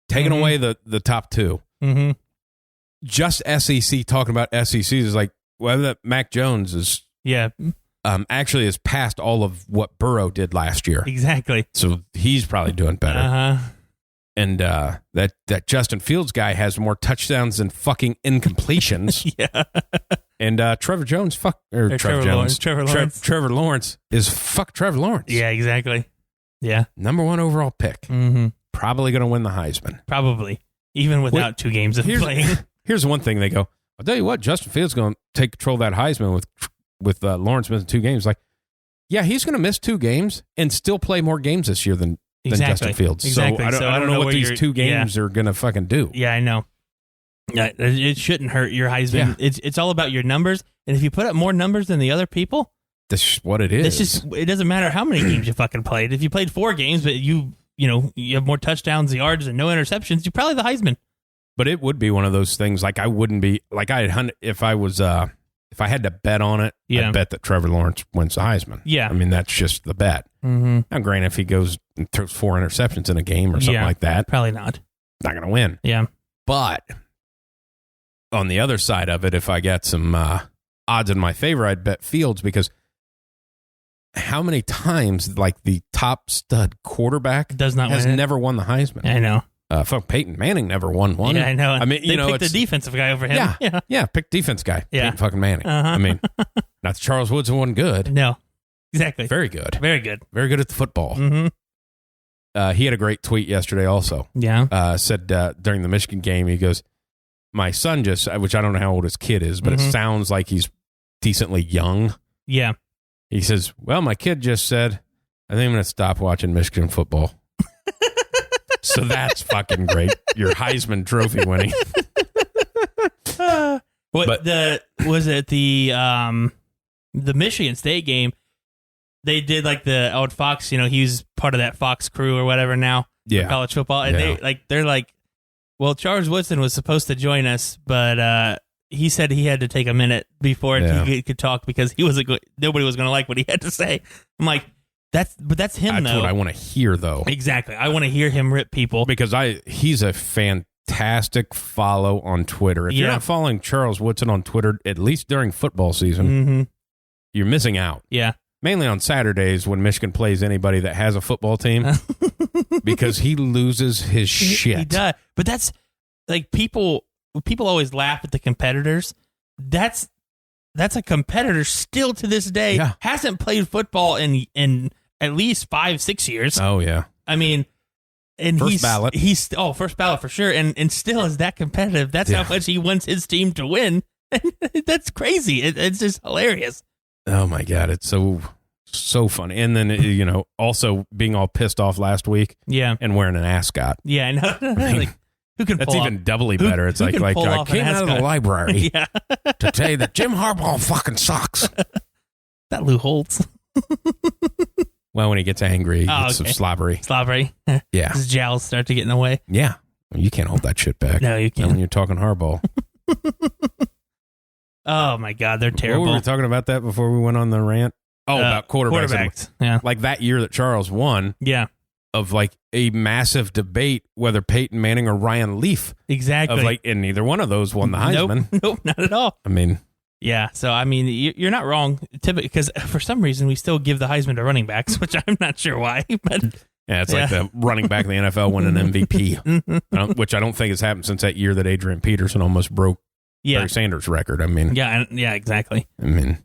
taking away the top two, just SEC talking about SEC is like, well, that Mac Jones is actually has passed all of what Burrow did last year. Exactly. So he's probably doing better. Uh-huh. And that Justin Fields guy has more touchdowns than fucking incompletions. Yeah. And Trevor Lawrence is fuck Trevor Lawrence. Yeah, exactly. Yeah. Number 1 overall pick. Mm-hmm. Probably going to win the Heisman. Probably. Even without 2 games of playing. Here's one thing they go, I'll tell you what, Justin Fields going to take control of that Heisman with Lawrence missing 2 games. Like, yeah, he's going to miss 2 games and still play more games this year than Justin Fields. Exactly. So I don't know what these 2 games are going to fucking do. Yeah, I know. Yeah, it shouldn't hurt your Heisman. Yeah. It's all about your numbers, and if you put up more numbers than the other people, that's what it is. It doesn't matter how many games you fucking played. If you played 4 games, but you have more touchdowns, yards, and no interceptions, you're probably the Heisman. But it would be one of those things. Like I wouldn't be like if I had to bet on it. I'd bet that Trevor Lawrence wins the Heisman. Yeah, I mean that's just the bet. Mm-hmm. Now, granted, if he goes and throws 4 interceptions in a game or something like that, probably not going to win. Yeah, but on the other side of it, if I got some odds in my favor, I'd bet Fields because how many times like the top stud quarterback has never won the Heisman? I know. Peyton Manning never won one. Yeah, I know. I mean, they picked the defensive guy over him. Yeah, pick defense guy. Yeah. Peyton fucking Manning. Uh-huh. I mean, not that Charles Woodson wasn't good. No, exactly. Very good. Very good. Very good at the football. Mm-hmm. He had a great tweet yesterday also. Yeah. Said during the Michigan game, he goes, my son which I don't know how old his kid is, but it sounds like he's decently young. Yeah. He says, well, my kid just said, I think I'm going to stop watching Michigan football. So that's fucking great. Your Heisman Trophy winning. Was it the Michigan State game? They did like the old Fox, he's part of that Fox crew or whatever now. Yeah. For college football. And they're like, well, Charles Woodson was supposed to join us, but he said he had to take a minute before he could talk because nobody was going to like what he had to say. I'm like, that's him, That's though. what I want to hear, though. Exactly. I want to hear him rip people. Because he's a fantastic follow on Twitter. If you're not following Charles Woodson on Twitter, at least during football season, you're missing out. Yeah. Mainly on Saturdays when Michigan plays anybody that has a football team because he loses his shit. He does. But that's like people always laugh at the competitors. That's a competitor still to this day. Yeah. Hasn't played football in at least 5-6 years. Oh, yeah. I mean, and first ballot. First ballot for sure. And still is that competitive. That's how much he wants his team to win. That's crazy. It's just hilarious. Oh, my God. It's so funny. And then, also being all pissed off last week. Yeah. And wearing an ascot. Yeah, I know. I mean, like, who can that's pull even off? doubly better. It's like I came out of the library to tell you that Jim Harbaugh fucking sucks. That Lou Holtz. Well, when he gets angry, he gets some slobbery. Slobbery. Yeah. His jowls start to get in the way. Yeah. You can't hold that shit back. No, you can't. And when you're talking Harbaugh. Oh, my God. They're terrible. We were talking about that before we went on the rant. Oh, about quarterbacks. Yeah. Like that year that Charles won. Yeah. Of like a massive debate whether Peyton Manning or Ryan Leaf. Exactly. Of like, and neither one of those won the Heisman. Nope, not at all. I mean. Yeah, so I mean, you're not wrong. Because for some reason we still give the Heisman to running backs, which I'm not sure why. But yeah, it's like the running back in the NFL winning an MVP, which I don't think has happened since that year that Adrian Peterson almost broke Barry Sanders' record. I mean, yeah, exactly. I mean,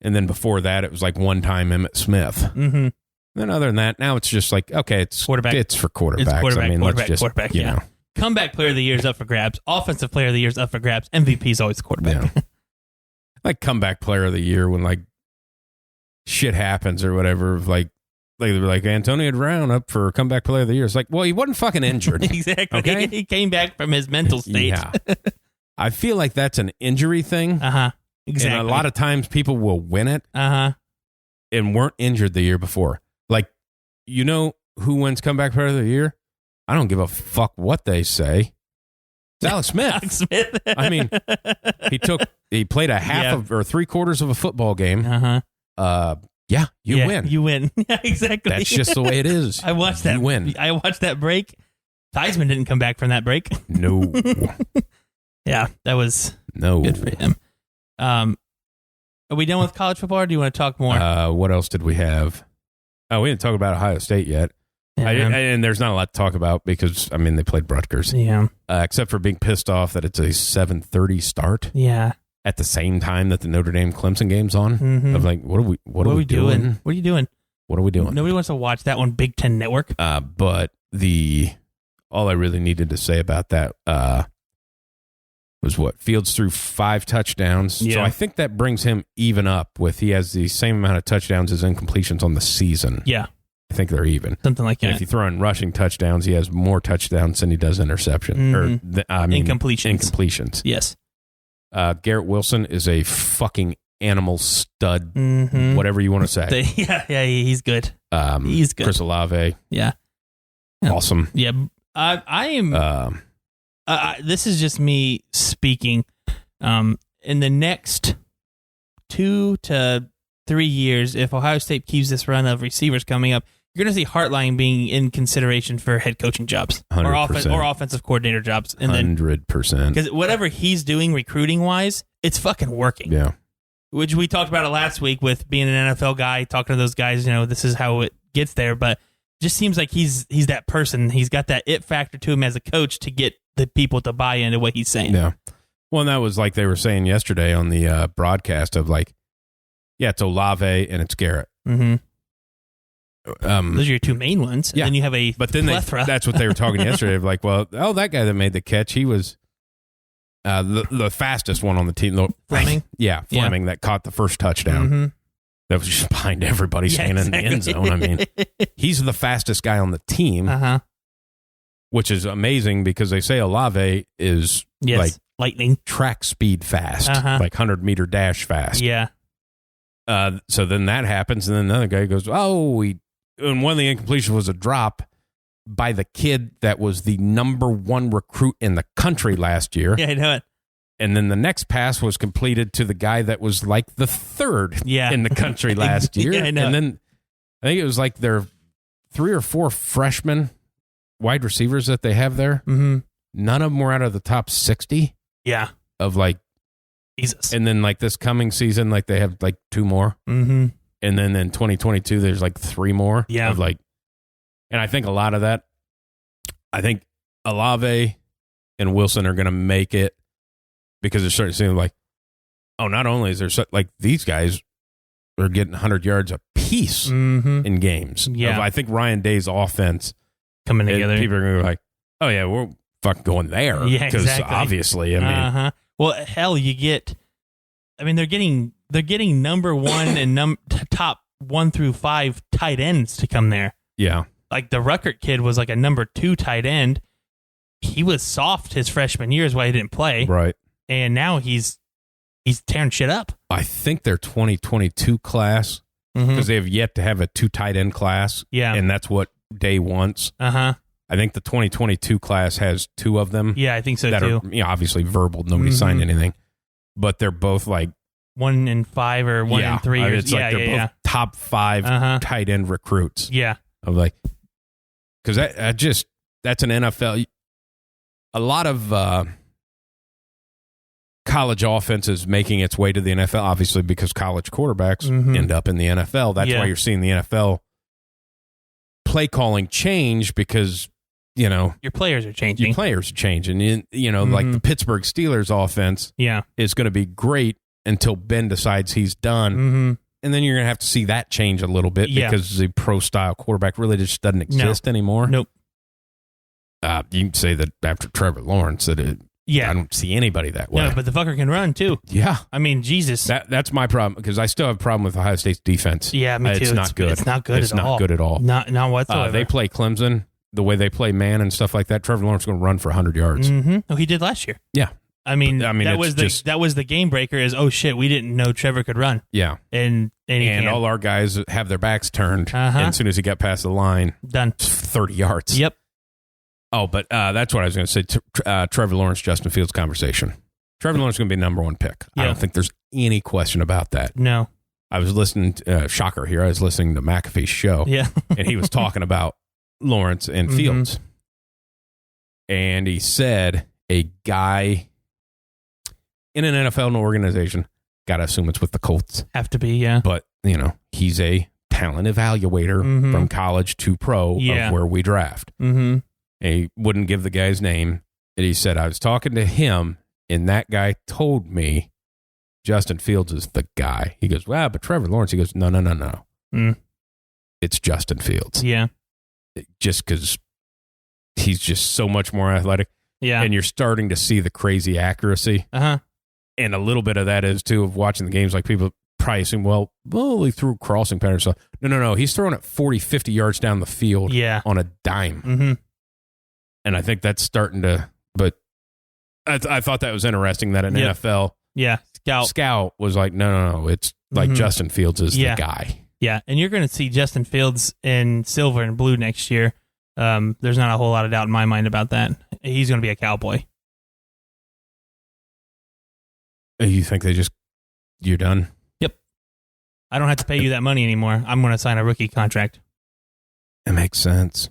and then before that, it was like one time Emmitt Smith. Mm-hmm. Then other than that, now it's just like, okay, it's quarterback. It's for quarterbacks. It's quarterback, I mean, quarterback, let's just, quarterback. you know. Comeback player of the year is up for grabs. Offensive player of the year is up for grabs. MVP is always quarterback. Yeah. Like comeback player of the year when like shit happens or whatever. Like they're like Antonio Brown up for comeback player of the year. It's like, well, he wasn't fucking injured. Exactly. Okay? He came back from his mental state. Yeah. I feel like that's an injury thing. Exactly. And a lot of times people will win it. And weren't injured the year before. Like, you know who wins comeback player of the year? I don't give a fuck what they say. It's Alex Smith. Alex Smith. I mean, he played a half of or 3/4 of a football game. Yeah, you win. You win. Yeah, exactly. That's just the way it is. I watched that. You win. I watched that break. Heisman didn't come back from that break. No. Yeah, that was good for him. Are we done with college football, or do you want to talk more? What else did we have? Oh, we didn't talk about Ohio State yet. Yeah. And there's not a lot to talk about because, I mean, they played Rutgers. Yeah. Except for being pissed off that it's a 7:30 start. Yeah. At the same time that the Notre Dame Clemson game's on. Mm-hmm. Of like, what are we doing? What are you doing? What are we doing? Nobody wants to watch that on Big Ten Network. But all I really needed to say about that was what? Fields threw 5 touchdowns. Yeah. So I think that brings him even up with he has the same amount of touchdowns as incompletions on the season. Yeah. I think they're even. Something like that. And if you throw in rushing touchdowns, he has more touchdowns than he does interception. Incompletions. Yes. Garrett Wilson is a fucking animal stud, whatever you want to say. Yeah, he's good. He's good. Chris Olave. Yeah. Awesome. Yeah. I am... this is just me speaking. In the next 2 to 3 years, if Ohio State keeps this run of receivers coming up, you're going to see Hartline being in consideration for head coaching jobs 100%. or offensive coordinator jobs. And 100%. Because whatever he's doing recruiting wise, it's fucking working. Yeah. Which we talked about it last week with being an NFL guy, talking to those guys. You know, this is how it gets there. But it just seems like he's that person. He's got that it factor to him as a coach to get the people to buy into what he's saying. Yeah. Well, and that was like they were saying yesterday on the broadcast of like, yeah, it's Olave and it's Garrett. Mm-hmm. Those are your 2 main ones. Yeah. And then you have a but then plethora. that's what they were talking yesterday. Of like, well, that guy that made the catch, he was The fastest one on the team. Fleming? Fleming, that caught the first touchdown. Mm-hmm. That was just behind everybody standing in the end zone. I mean, he's the fastest guy on the team, which is amazing because they say Olave is like lightning track speed fast, like 100-meter dash fast. Yeah. So then that happens, and then another guy goes, and one of the incompletions was a drop by the kid that was the number 1 recruit in the country last year. Yeah, I know it. And then the next pass was completed to the guy that was like the 3rd in the country last year. Yeah, I know. And then I think it was like their 3 or 4 freshman wide receivers that they have there. Mm-hmm. None of them were out of the top 60. Yeah. Of like, Jesus. And then like this coming season, like they have like 2 more. Mm-hmm. And then in 2022, there's like 3 more. Yeah. Of like, and I think a lot of that, I think Olave and Wilson are going to make it because they're starting to seem like, not only is there like these guys are getting 100 yards a piece in games. Yeah. I think Ryan Day's offense coming together. People are going to be like, oh yeah, we're fucking going there. Yeah, because exactly. obviously, I mean, well, hell, they're getting number 1 and top 1 through 5 tight ends to come there. Yeah. Like the Ruckert kid was like a number 2 tight end. He was soft his freshman year is why he didn't play. Right. And now he's tearing shit up. I think their 2022 class, because they have yet to have a 2 tight end class. Yeah. And that's what Day wants. I think the 2022 class has 2 of them. Yeah, I think so that too. Are, obviously verbal. Nobody signed anything. But they're both like 1 and 5 or 1 and 3. It's like they're both top 5 tight end recruits. Yeah. Of like, because that's an NFL. A lot of college offenses making its way to the NFL, obviously because college quarterbacks end up in the NFL. That's why you're seeing the NFL play calling change because, your players are changing. Like the Pittsburgh Steelers offense is going to be great until Ben decides he's done. And then you're going to have to see that change a little bit because the pro-style quarterback really just doesn't exist anymore. Nope. You can say that after Trevor Lawrence, I don't see anybody that way. No, but the fucker can run too. Yeah. I mean, Jesus. That's my problem because I still have a problem with Ohio State's defense. Yeah, me too. It's not good. It's not good It's at all. not good at all. Not whatsoever. They play Clemson, the way they play man and stuff like that. Trevor Lawrence is going to run for 100 yards. Oh, he did last year. Yeah. I mean, that was the game breaker is, oh shit, we didn't know Trevor could run. Yeah. And all our guys have their backs turned. And as soon as he got past the line, done 30 yards. Yep. Oh, but that's what I was going to say. Trevor Lawrence, Justin Fields conversation. Trevor Lawrence is going to be number 1 pick. Yeah. I don't think there's any question about that. No. I was listening, shocker here, I was listening to McAfee's show. Yeah. And he was talking about Lawrence and Fields. And he said a guy in an NFL organization, got to assume it's with the Colts. Have to be, yeah. But, he's a talent evaluator from college to pro of where we draft. And he wouldn't give the guy's name. And he said, I was talking to him, and that guy told me Justin Fields is the guy. He goes, well, but Trevor Lawrence. He goes, no. It's Justin Fields. Yeah. Just because he's just so much more athletic. Yeah. And you're starting to see the crazy accuracy. And a little bit of that is, too, of watching the games. Like, people probably assume, well, he threw crossing patterns. So, no. He's throwing it 40, 50 yards down the field on a dime. And I think that's starting to, but I thought that was interesting that an NFL scout was like, no, it's like Justin Fields is the guy. Yeah, and you're going to see Justin Fields in silver and blue next year. There's not a whole lot of doubt in my mind about that. He's going to be a Cowboy. You think you're done? Yep. I don't have to pay you that money anymore. I'm going to sign a rookie contract. It makes sense.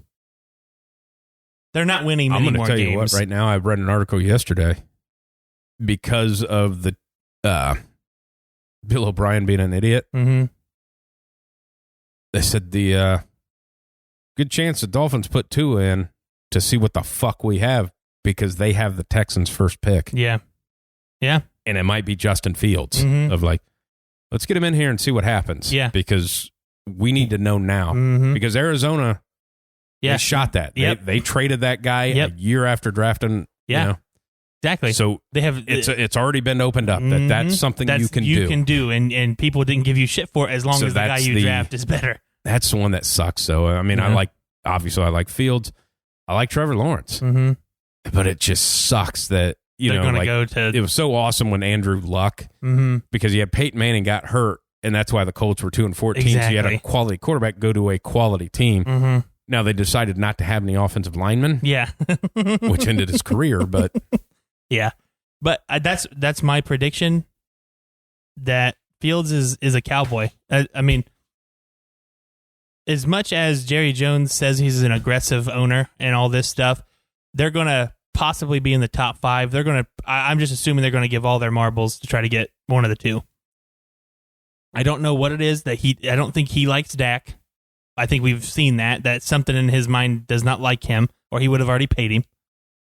They're not winning many more games. I'm going to tell you what, right now, I read an article yesterday because of the Bill O'Brien being an idiot. They said the good chance the Dolphins put Tua in to see what the fuck we have because they have the Texans' first pick. Yeah. And it might be Justin Fields of like, let's get him in here and see what happens. Yeah. Because we need to know now. Because Arizona... They shot that. They traded that guy a year after drafting. Yeah. exactly. So they have it's already been opened up that's something you can do, and people didn't give you shit for it as long as the guy you draft is better. That's the one that sucks. So I mean, I like Fields, I like Trevor Lawrence, but it just sucks that they're going to go to. It was so awesome when Andrew Luck, because you had Peyton Manning got hurt, and that's why the Colts were 2-14. Exactly. So you had a quality quarterback go to a quality team. Now they decided not to have any offensive linemen, which ended his career. But but that's my prediction that Fields is a Cowboy. I mean, as much as Jerry Jones says he's an aggressive owner and all this stuff, they're going to possibly be in the top 5. I'm just assuming they're going to give all their marbles to try to get one of the two. I don't know what it is I don't think he likes Dak. I think we've seen that something in his mind does not like him, or he would have already paid him.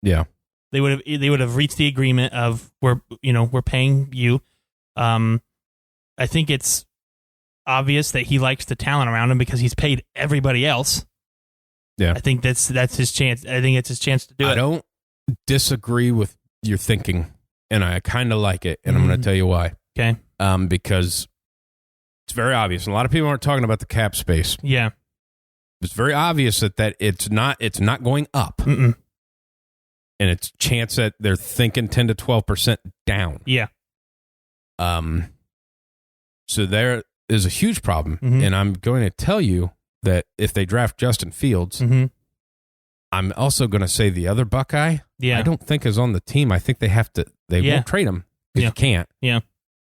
Yeah. They would have reached the agreement of we're paying you. I think it's obvious that he likes the talent around him because he's paid everybody else. Yeah. I think that's his chance. I think it's his chance to do it. I don't disagree with your thinking, and I kind of like it, and I'm going to tell you why. Okay. Because it's very obvious. And a lot of people aren't talking about the cap space. Yeah. It's very obvious that it's not going up. Mm-mm. And it's a chance that they're thinking 10 to 12% down. Yeah. So there is a huge problem. And I'm going to tell you that if they draft Justin Fields, I'm also going to say the other Buckeye, I don't think is on the team. I think they won't trade him because you can't. Yeah.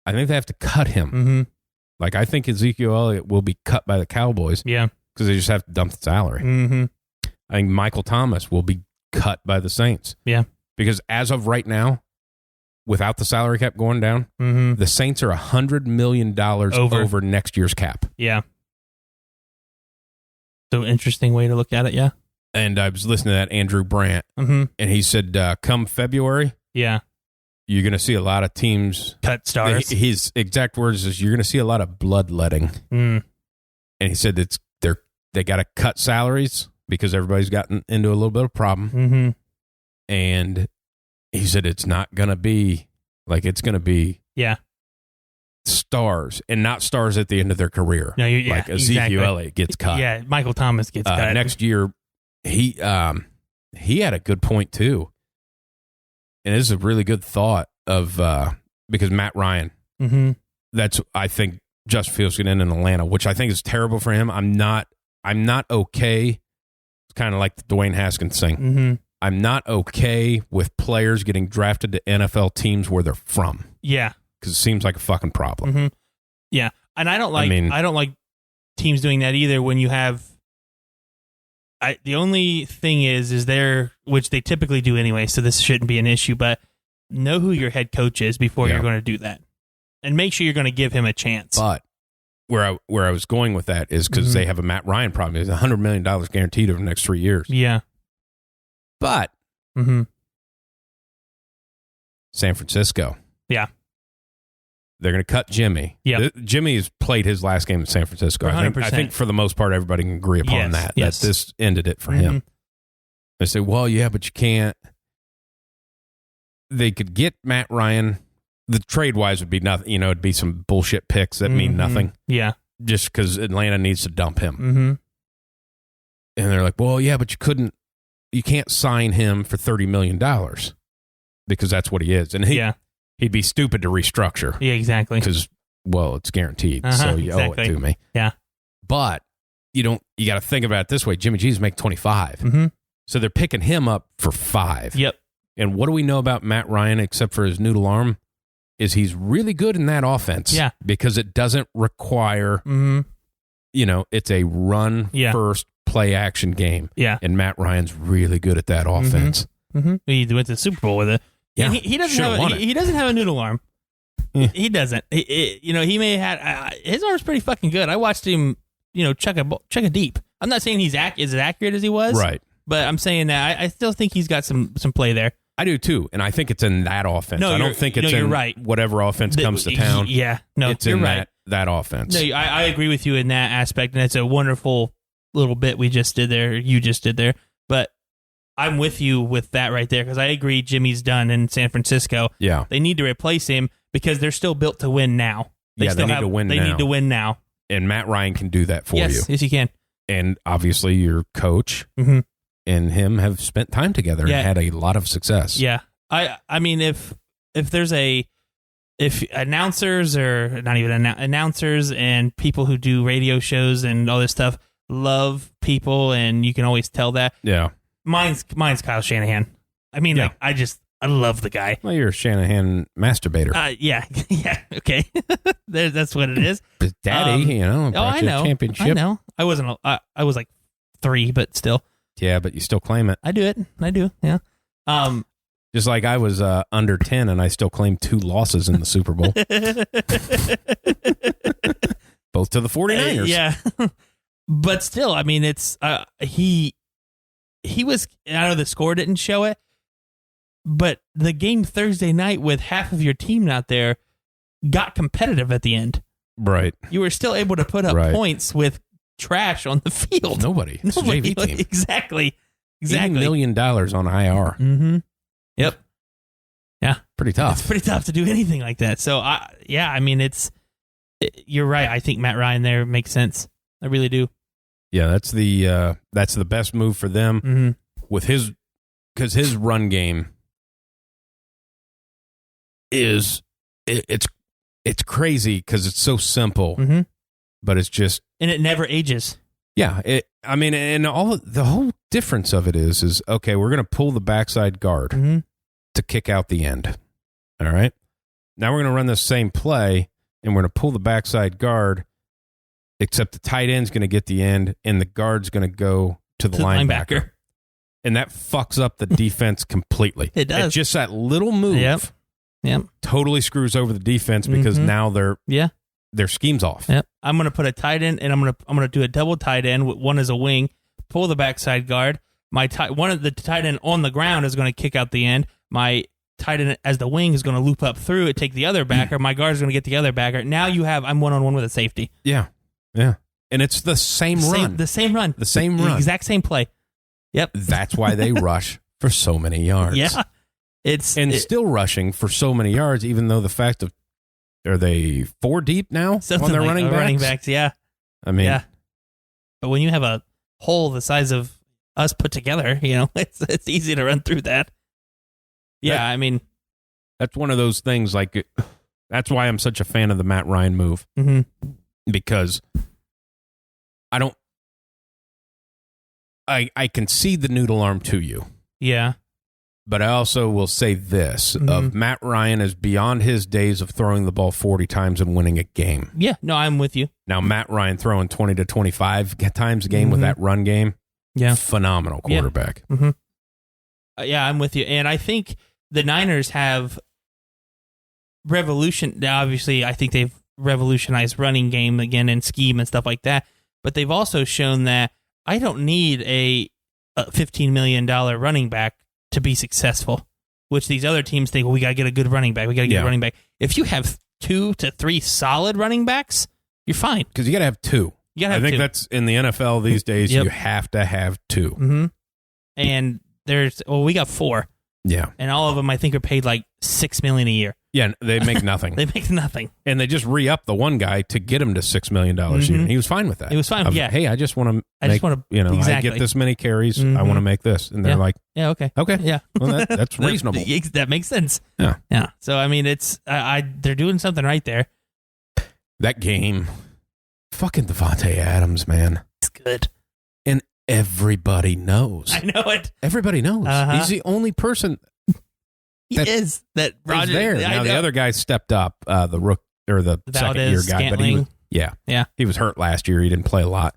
I think they have to cut him. Like, I think Ezekiel Elliott will be cut by the Cowboys. Yeah. Because they just have to dump the salary. I think Michael Thomas will be cut by the Saints. Yeah. Because as of right now, without the salary cap going down, the Saints are $100 million over next year's cap. Yeah. So interesting way to look at it, yeah. And I was listening to that Andrew Brandt, and he said, come February, you're going to see a lot of teams cut stars. His exact words is, you're going to see a lot of bloodletting. And he said they got to cut salaries because everybody's gotten into a little bit of problem. And he said it's not going to be like, it's going to be stars, and not stars at the end of their career. No, like Ezekiel Elliott gets cut. Yeah, Michael Thomas gets cut. Next year, he had a good point too. And this is a really good thought of because Matt Ryan, that's, I think Justin Fields going in Atlanta, which I think is terrible for him. I'm not okay. It's kind of like the Dwayne Haskins thing. I'm not okay with players getting drafted to NFL teams where they're from. Yeah, because it seems like a fucking problem. Yeah, and I don't like teams doing that either. When you have, the only thing is there, which they typically do anyway, so this shouldn't be an issue. But know who your head coach is before you're going to do that, and make sure you're going to give him a chance. But where I was going with that is because they have a Matt Ryan problem. It's $100 million guaranteed over the next 3 years. Yeah, but San Francisco, they're going to cut Jimmy. Yeah, Jimmy has played his last game in San Francisco. 100%. I think for the most part, everybody can agree upon that this ended it for him. They say, well, yeah, but you can't. They could get Matt Ryan. The trade-wise would be nothing. It'd be some bullshit picks that mean nothing. Yeah. Just because Atlanta needs to dump him. And they're like, well, yeah, but you can't sign him for $30 million because that's what he is. And he'd be stupid to restructure. Yeah, exactly. Because, well, it's guaranteed. So you owe it to me. Yeah. But you got to think about it this way. Jimmy G's make 25. So they're picking him up for 5. Yep. And what do we know about Matt Ryan except for his noodle arm? Is he's really good in that offense. Yeah. Because it doesn't require, it's a run first play action game. Yeah. And Matt Ryan's really good at that offense. He went to the Super Bowl with it. Yeah. He doesn't have a noodle arm. He doesn't. He may have had, his arm's pretty fucking good. I watched him, chuck a deep. I'm not saying he's as accurate as he was. Right. But I'm saying that I still think he's got some play there. I do too, and I think it's in that offense. I don't think it's in whatever offense comes to town. Yeah, no, it's in that offense. No, I agree with you in that aspect, and it's a wonderful little bit we just did there. You just did there, but I'm with you with that right there because I agree Jimmy's done in San Francisco. Yeah. They need to replace him because they're still built to win now. They need to win now. And Matt Ryan can do that for you. Yes, he can. And obviously your coach Mm-hmm. and him have spent time together and had a lot of success. Yeah. I mean, if there's if announcers or not even announcers and people who do radio shows and all this stuff love people and you can always tell that. Yeah. Mine's Kyle Shanahan. I mean, I love the guy. Well, you're a Shanahan masturbator. Yeah, okay. That's what it is. His daddy, I know. Championship. I know. I wasn't. I was like 3, but still. Yeah, but you still claim it. I do it. I do. Yeah. Just like I was under 10 and I still claim 2 losses in the Super Bowl. Both to the 49ers. Yeah. But still, I mean, it's he was. I know the score didn't show it. But the game Thursday night with half of your team not there got competitive at the end. Right. You were still able to put up points with trash on the field. Nobody. It's a JV team. Exactly. $80 million on IR. Mm-hmm. Yep. Yeah. Pretty tough. It's pretty tough to do anything like that. So, I mean, you're right. I think Matt Ryan there makes sense. I really do. Yeah, that's the best move for them with because his run game is it's crazy because it's so simple, but it's just and it never ages. Yeah, I mean, and the whole difference of it is okay. We're going to pull the backside guard to kick out the end. All right, now we're going to run the same play, and we're going to pull the backside guard, except the tight end's going to get the end, and the guard's going to go to the linebacker, and that fucks up the defense completely. It does. It's just that little move. Yep. Totally screws over the defense because now their scheme's off. Yep. I'm gonna put a tight end and I'm gonna do a double tight end with one as a wing, pull the backside guard. One of the tight end on the ground is gonna kick out the end. My tight end as the wing is gonna loop up through it, take the other backer. My guard is gonna get the other backer. Now I'm 1-on-1 with a safety. Yeah. Yeah. And it's the same run. The same run. The same run. The exact same play. Yep. That's why they rush for so many yards. Yeah. Still rushing for so many yards, even though the fact of are they 4 deep now on their running backs? Yeah. I mean, yeah. But when you have a hole the size of us put together, it's easy to run through that. Yeah, I mean, that's one of those things. Like, that's why I'm such a fan of the Matt Ryan move because I can see the noodle arm to you. Yeah. But I also will say this, of Matt Ryan is beyond his days of throwing the ball 40 times and winning a game. Yeah, no, I'm with you. Now, Matt Ryan throwing 20 to 25 times a game with that run game, phenomenal quarterback. Yeah. Yeah, I'm with you. And I think the Niners have obviously, I think they've revolutionized running game again and scheme and stuff like that. But they've also shown that I don't need a $15 million running back to be successful, which these other teams think, well, we got to get a good running back. We got to get a running back. If you have 2 to 3 solid running backs, you're fine. Because you got to have 2. I think that's in the NFL these days. You have to have 2. Mm-hmm. And we got 4. Yeah. And all of them, I think, are paid like $6 million a year. Yeah, they make nothing. They make nothing. And they just re-up the one guy to get him to $6 million a year. He was fine with that. He was fine. Yeah. Hey, I just want to I get this many carries. I want to make this. And they're like, yeah, okay. Okay. Yeah. Well, that's reasonable. That makes sense. Yeah. Yeah. So, I mean, it's, they're doing something right there. That game, fucking Devontae Adams, man. It's good. And everybody knows. I know it. Everybody knows. He's the only person. He is that Roger there. Now the other guy stepped up, the rook or the second year guy, Scantling. but he was hurt last year. He didn't play a lot.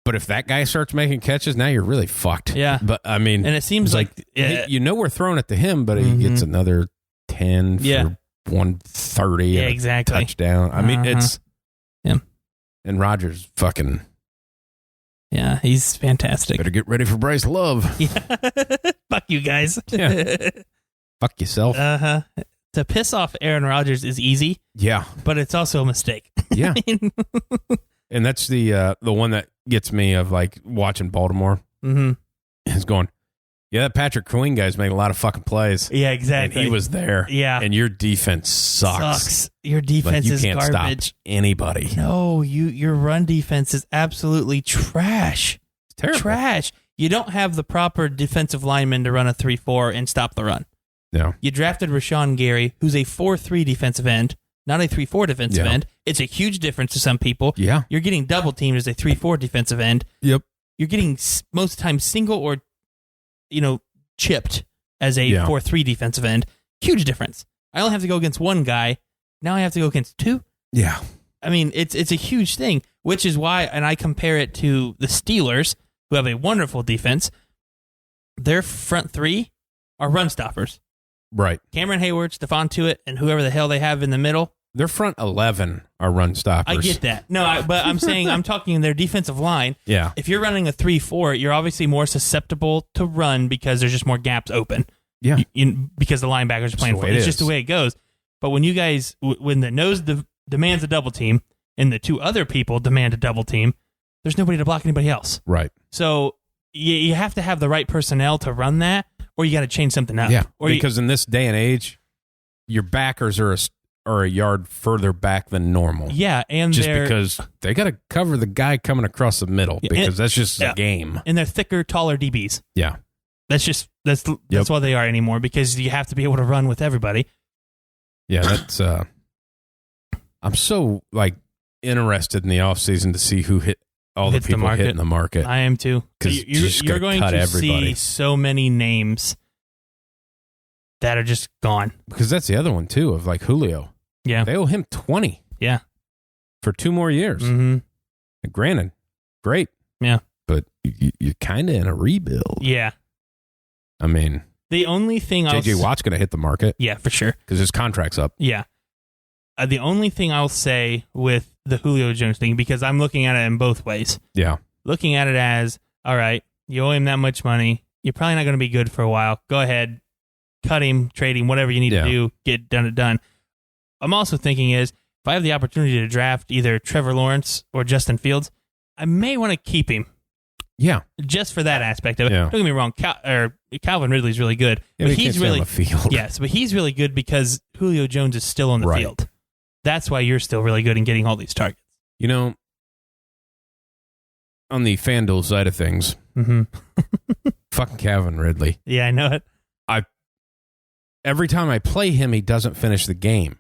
But if that guy starts making catches, now you're really fucked. Yeah. But I mean, and it seems like we're throwing it to him, but he gets another 10 for 130 and exactly. a touchdown. I mean, it's and Rodgers fucking. Yeah, he's fantastic. Better get ready for Bryce Love. Yeah. Fuck you guys. Yeah. Fuck yourself. To piss off Aaron Rodgers is easy. Yeah. But it's also a mistake. Yeah. And that's the one that gets me of like watching Baltimore. Mm-hmm. is going, yeah, that Patrick Queen guy's making a lot of fucking plays. Yeah, exactly. And he was there. Yeah. And your defense sucks. Your defense is can't garbage. Stop anybody. No, your run defense is absolutely trash. It's terrible. Trash. You don't have the proper defensive lineman to run a 3-4 and stop the run. No. You drafted Rashawn Gary, who's a 4-3 defensive end, not a 3-4 defensive end. It's a huge difference to some people. Yeah. You're getting double teamed as a 3-4 defensive end. Yep. You're getting most times single or, chipped as a 4-3 defensive end. Huge difference. I only have to go against one guy. Now I have to go against two. Yeah. I mean, it's a huge thing, which is why, and I compare it to the Steelers, who have a wonderful defense. Their front three are run stoppers. Right. Cameron Hayward, Stephon Tuitt, and whoever the hell they have in the middle. Their front 11 are run stoppers. I get that. No, but I'm saying I'm talking their defensive line. Yeah. If you're running a 3-4, you're obviously more susceptible to run because there's just more gaps open. Yeah. Because the linebackers are playing for it. It's just the way it goes. But when you guys, when the nose demands a double team and the two other people demand a double team, there's nobody to block anybody else. Right. So you have to have the right personnel to run that, or you got to change something up. Yeah. Or because in this day and age, your backers are a yard further back than normal. Yeah, and just because they got to cover the guy coming across the middle because that's just a game. And they're thicker, taller DBs. Yeah. That's what they are anymore because you have to be able to run with everybody. Yeah, that's I'm so interested in the offseason to see who hit all the people hitting the market. I am too. Because you're going to see so many names that are just gone. Because that's the other one too of Julio. Yeah. They owe him 20. Yeah. For 2 more years. Mm-hmm. Granted, great. Yeah. But you're kind of in a rebuild. Yeah. I mean, the only thing J.J. Watt's going to hit the market. Yeah, for sure. Because his contract's up. Yeah. The only thing I'll say with the Julio Jones thing, because I'm looking at it in both ways. Yeah. Looking at it as, all right, you owe him that much money. You're probably not going to be good for a while. Go ahead, cut him, trade him, whatever you need to do, get it done. I'm also thinking is, if I have the opportunity to draft either Trevor Lawrence or Justin Fields, I may want to keep him. Yeah. Just for that aspect of it. Yeah. Don't get me wrong, Calvin Ridley's really good. Yeah, but he's really on the field. Yes, but he's really good because Julio Jones is still on the field. That's why you're still really good in getting all these targets. On the FanDuel side of things, fucking Calvin Ridley. Yeah, I know it. Every time I play him, he doesn't finish the game.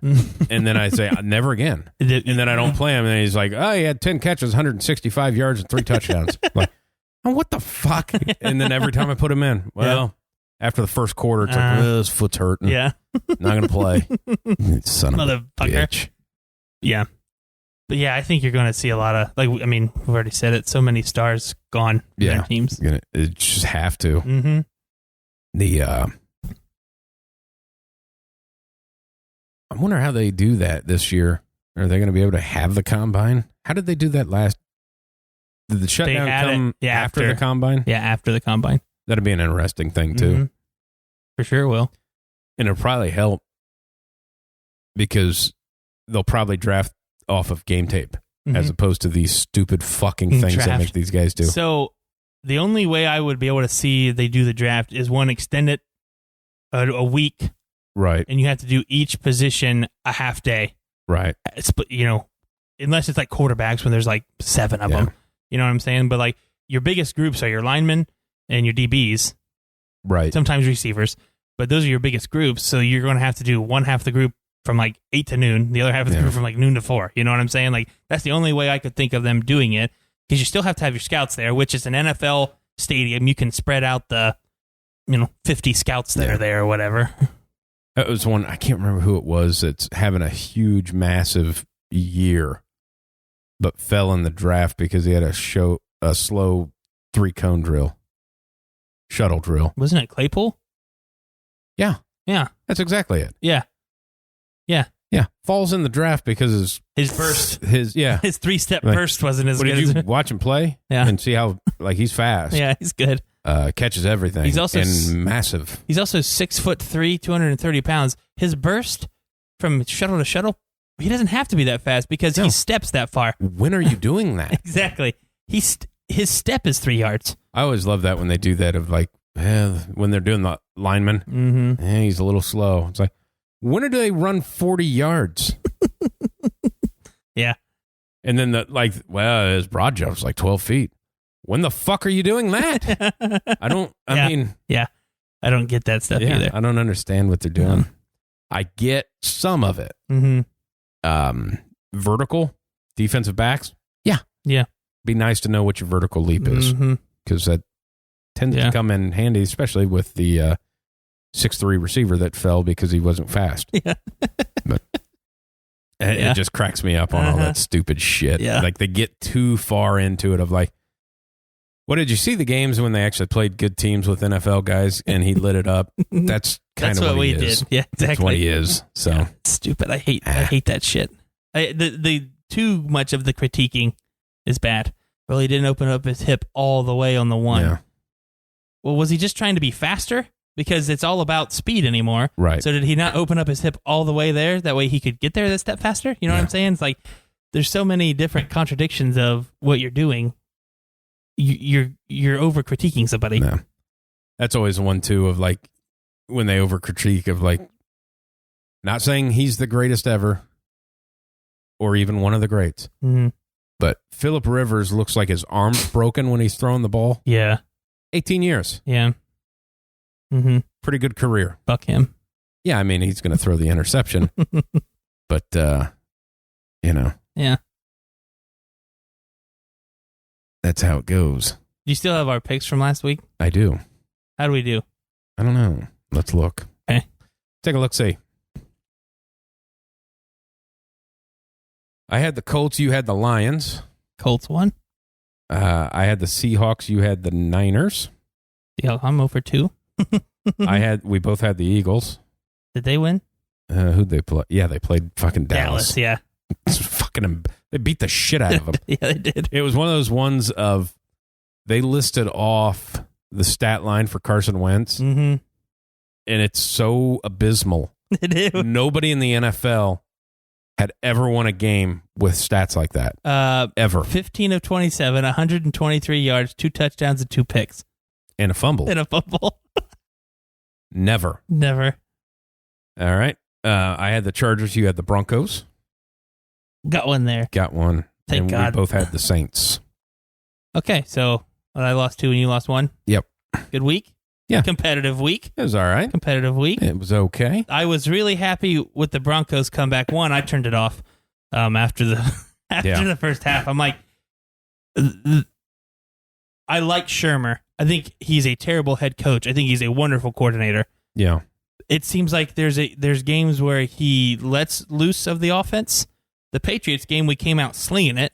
And then I say, never again. And then I don't play him. And he's like, oh, he had 10 catches, 165 yards, and 3 touchdowns. Like, oh, what the fuck? And then every time I put him in, after the first quarter, it's his foot's hurting. Yeah. Not going to play. Son of a bitch. Yeah. But yeah, I think you're going to see a lot of, we've already said it, so many stars gone from their teams. It just have to. Mm-hmm. I wonder how they do that this year. Are they going to be able to have the combine? How did they do that last? Did the shutdown come after the combine? Yeah, after the combine. That'd be an interesting thing, too. Mm-hmm. For sure will. And it'll probably help because they'll probably draft off of game tape as opposed to these stupid fucking things that make these guys do. So the only way I would be able to see they do the draft is one, extend it a week. Right. And you have to do each position a half day. Right. Unless it's like quarterbacks when there's 7 of them. You know what I'm saying? But your biggest groups are your linemen and your DBs. Right. Sometimes receivers. But those are your biggest groups. So you're going to have to do one half of the group from 8 to noon, the other half of the group from noon to 4. You know what I'm saying? That's the only way I could think of them doing it, because you still have to have your scouts there, which is an NFL stadium. You can spread out the 50 scouts that are there or whatever. That was one, I can't remember who it was, that's having a huge, massive year, but fell in the draft because he had a slow 3-cone drill, shuttle drill. Wasn't it Claypool? Yeah. Yeah. That's exactly it. Yeah. Yeah. Yeah. Falls in the draft because his burst. His 3-step burst wasn't as good. Did you watch him play? Yeah. And see how, he's fast. Yeah, he's good. Catches everything. He's also massive. He's also 6'3", 230 pounds. His burst from shuttle to shuttle, he doesn't have to be that fast because he steps that far. When are you doing that? Exactly. He his step is 3 yards. I always love that when they do that of like, when they're doing the lineman, he's a little slow. It's like, when do they run 40 yards? Yeah. And then his broad jump's like 12 feet. When the fuck are you doing that? I don't get that stuff either. I don't understand what they're doing. I get some of it. Vertical defensive backs. Yeah. Be nice to know what your vertical leap is, because that tends to come in handy, especially with the 6'3" receiver that fell because he wasn't fast. Yeah. But it just cracks me up on all that stupid shit. Yeah. Like they get too far into it of like, what did you see the games when they actually played good teams with NFL guys and he lit it up? That's kind of what we did. Yeah, exactly. That's what he is. So stupid. I hate that shit. The too much of the critiquing is bad. Well, he didn't open up his hip all the way on the one. Yeah. Well, was he just trying to be faster? Because it's all about speed anymore. Right. So did he not open up his hip all the way there? That way he could get there that step faster? You know what I'm saying? It's like there's so many different contradictions of what you're doing. You're over critiquing somebody. No. That's always one too of like when they over critique of like not saying he's the greatest ever or even one of the greats. But Phillip Rivers looks like his arm's broken when he's throwing the ball. Yeah. 18 years. Yeah. Pretty good career. Fuck him. Yeah, I mean, he's going to throw the interception. But, Yeah. That's how it goes. Do you still have our picks from last week? I do. How do we do? I don't know. Let's look. Okay. Take a look-see. I had the Colts. You had the Lions. Colts won. I had the Seahawks. You had the Niners. Yeah, I'm over 2. We both had the Eagles. Did they win? Who'd they play? Yeah, they played fucking Dallas. Yeah. They beat the shit out of them. Yeah, they did. It was one of those ones of they listed off the stat line for Carson Wentz, and it's so abysmal. It is. Nobody in the NFL had ever won a game with stats like that. Ever. 15 of 27, 123 yards, 2 touchdowns, and 2 picks. And a fumble. Never. All right. I had the Chargers. You had the Broncos. Got one there. Got one. Thank God. We both had the Saints. Okay, so I lost 2 and you lost 1? Yep. Good week? Yeah. Competitive week? It was all right. Competitive week? It was okay. I was really happy with the Broncos comeback. One, I turned it off after the first half. I'm like, I like Shermer. I think he's a terrible head coach. I think he's a wonderful coordinator. Yeah. It seems like there's games where he lets loose of the offense. The Patriots game, we came out slinging it.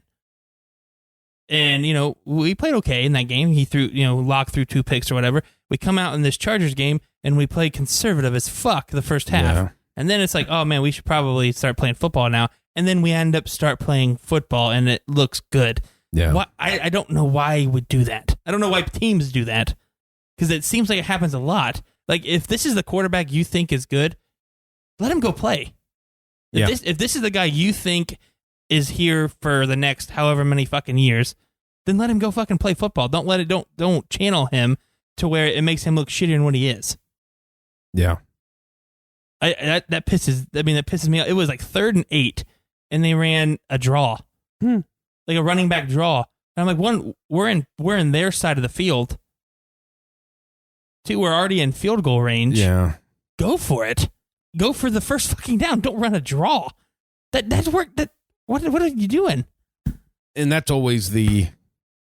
And, we played okay in that game. He threw, Locke threw 2 picks or whatever. We come out in this Chargers game, and we play conservative as fuck the first half. Yeah. And then it's like, oh, man, we should probably start playing football now. And then we end up start playing football, and it looks good. Yeah. I don't know why he would do that. I don't know why teams do that. Because it seems like it happens a lot. Like, if this is the quarterback you think is good, let him go play. If this is the guy you think is here for the next however many fucking years, then let him go fucking play football. Don't channel him to where it makes him look shittier than what he is. Yeah. That pisses me off. It was like 3rd and 8, and they ran a draw. Like a running back draw. And I'm like, 1, we're in their side of the field. 2, we're already in field goal range. Yeah. Go for it. Go for the first fucking down. Don't run a draw. That's work. What are you doing? And that's always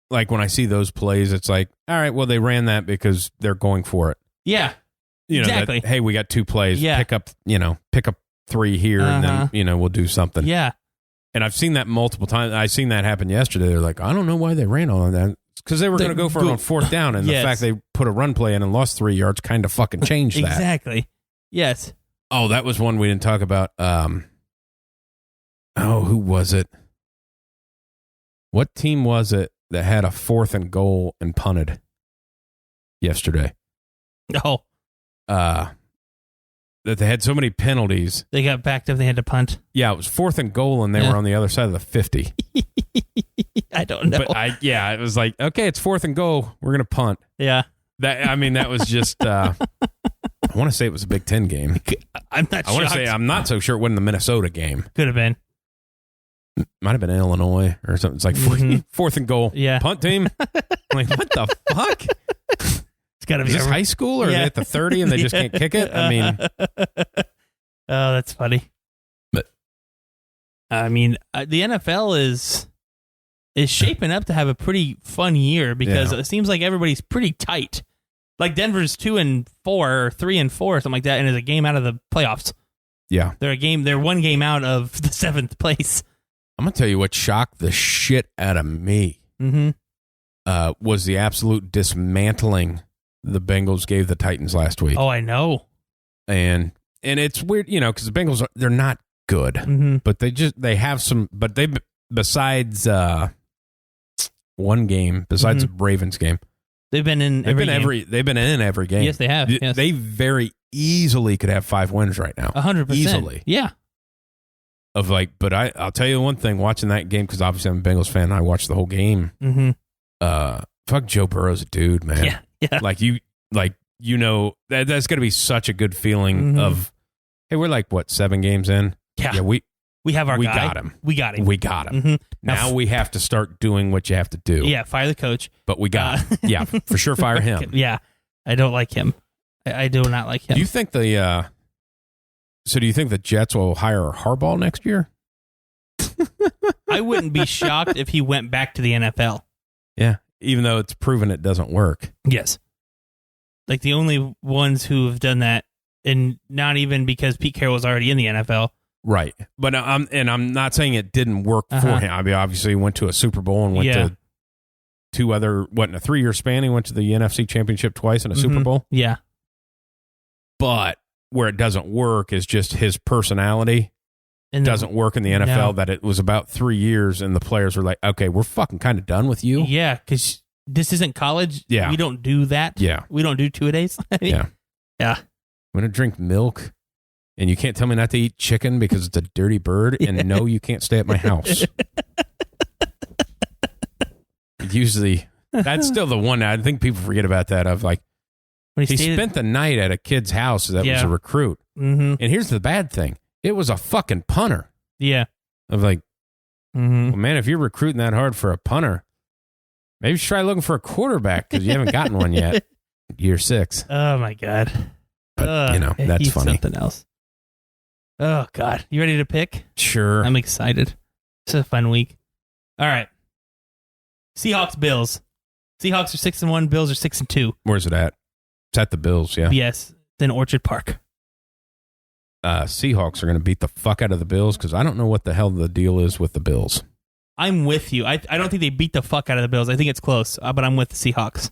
like when I see those plays, it's like, all right, well, they ran that because they're going for it. Yeah. Exactly. Hey, we got 2 plays. Yeah. Pick up 3 here, and then we'll do something. Yeah. And I've seen that multiple times. I seen that happen yesterday. They're like, I don't know why they ran all of that. Because they were going to go for it on 4th down, and the fact they put a run play in and lost 3 yards kind of fucking changed that. Exactly. Yes. Oh, that was one we didn't talk about. Who was it? What team was it that had a 4th and goal and punted yesterday? Oh. That they had so many penalties. They got backed up. They had to punt. Yeah, it was 4th and goal, and they were on the other side of the 50. I don't know. But it was like, okay, it's 4th and goal. We're gonna punt. Yeah. That was just. I want to say it was a Big Ten game. I'm not. I want to say I'm not so sure it wasn't the Minnesota game. Could have been. Might have been Illinois or something. It's like 4th and goal. Yeah. Punt team. I'm like, what the fuck? It's got to be Is this high school or are they at the 30 and they just can't kick it? I mean, oh, that's funny. But I mean, the NFL is shaping up to have a pretty fun year because it seems like everybody's pretty tight. Like Denver's 2-4 or 3-4 or something like that, and is a game out of the playoffs. Yeah, they're 1 game out of the 7th place. I'm gonna tell you what shocked the shit out of me. Was the absolute dismantling the Bengals gave the Titans last week. Oh, I know. And it's weird, because the Bengals they're not good, but they have some. But they besides one game, besides the Ravens game, they've been in every game. Yes, they have. Yes. They very easily could have 5 wins right now. 100%. Easily. Yeah. But I'll tell you one thing, watching that game, because obviously I'm a Bengals fan, and I watched the whole game. Fuck Joe Burrow's a dude, man. Yeah. That's going to be such a good feeling of, hey, we're like, 7 games in? Yeah. We have our guy. We got him. Now we have to start doing what you have to do. Yeah, fire the coach. But we got him. Yeah, for sure, fire him. Yeah, I don't like him. I do not like him. Do you think do you think the Jets will hire Harbaugh next year? I wouldn't be shocked if he went back to the NFL. Yeah, even though it's proven it doesn't work. Yes. Like the only ones who have done that, and not even because Pete Carroll was already in the NFL. Right. But I'm not saying it didn't work for him. I mean, obviously he went to a Super Bowl and went to 2 other, in a 3-year span, he went to the NFC Championship twice in a Super Bowl. Yeah. But where it doesn't work is just his personality. It doesn't work in the NFL. No. That it was about 3 years and the players were like, okay, we're fucking kind of done with you. Yeah, because this isn't college. Yeah. We don't do that. Yeah. We don't do 2-a-days. Yeah. Yeah. I'm going to drink milk, and you can't tell me not to eat chicken because it's a dirty bird, and no, you can't stay at my house. Usually, that's still the one. I think people forget about that. Of like, he spent the night at a kid's house that was a recruit. And here's the bad thing. It was a fucking punter. Yeah. Of like, well, man, if you're recruiting that hard for a punter, maybe you should try looking for a quarterback because you haven't gotten one yet. Year 6. Oh, my God. But, that's funny. Something else. Oh, God. You ready to pick? Sure. I'm excited. It's a fun week. All right. Seahawks, Bills. Seahawks are 6-1. Bills are 6-2. Where's it at? It's at the Bills, yeah. Yes. It's in Orchard Park. Seahawks are going to beat the fuck out of the Bills because I don't know what the hell the deal is with the Bills. I'm with you. I don't think they beat the fuck out of the Bills. I think it's close, but I'm with the Seahawks.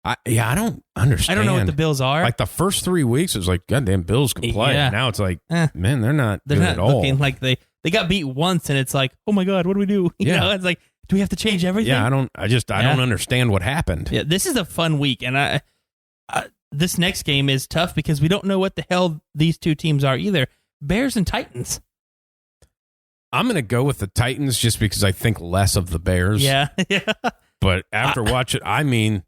I don't understand. I don't know what the Bills are. Like the first 3 weeks, it was like, goddamn, Bills can play. Yeah. Now it's like, man, they're not good not at all. Looking like they got beat once, and it's like, oh my God, what do we do? You know, it's like, do we have to change everything? Yeah, I don't understand what happened. Yeah, this is a fun week, and this next game is tough because we don't know what the hell these two teams are either. Bears and Titans. I'm going to go with the Titans just because I think less of the Bears. Yeah. But after watching, I mean,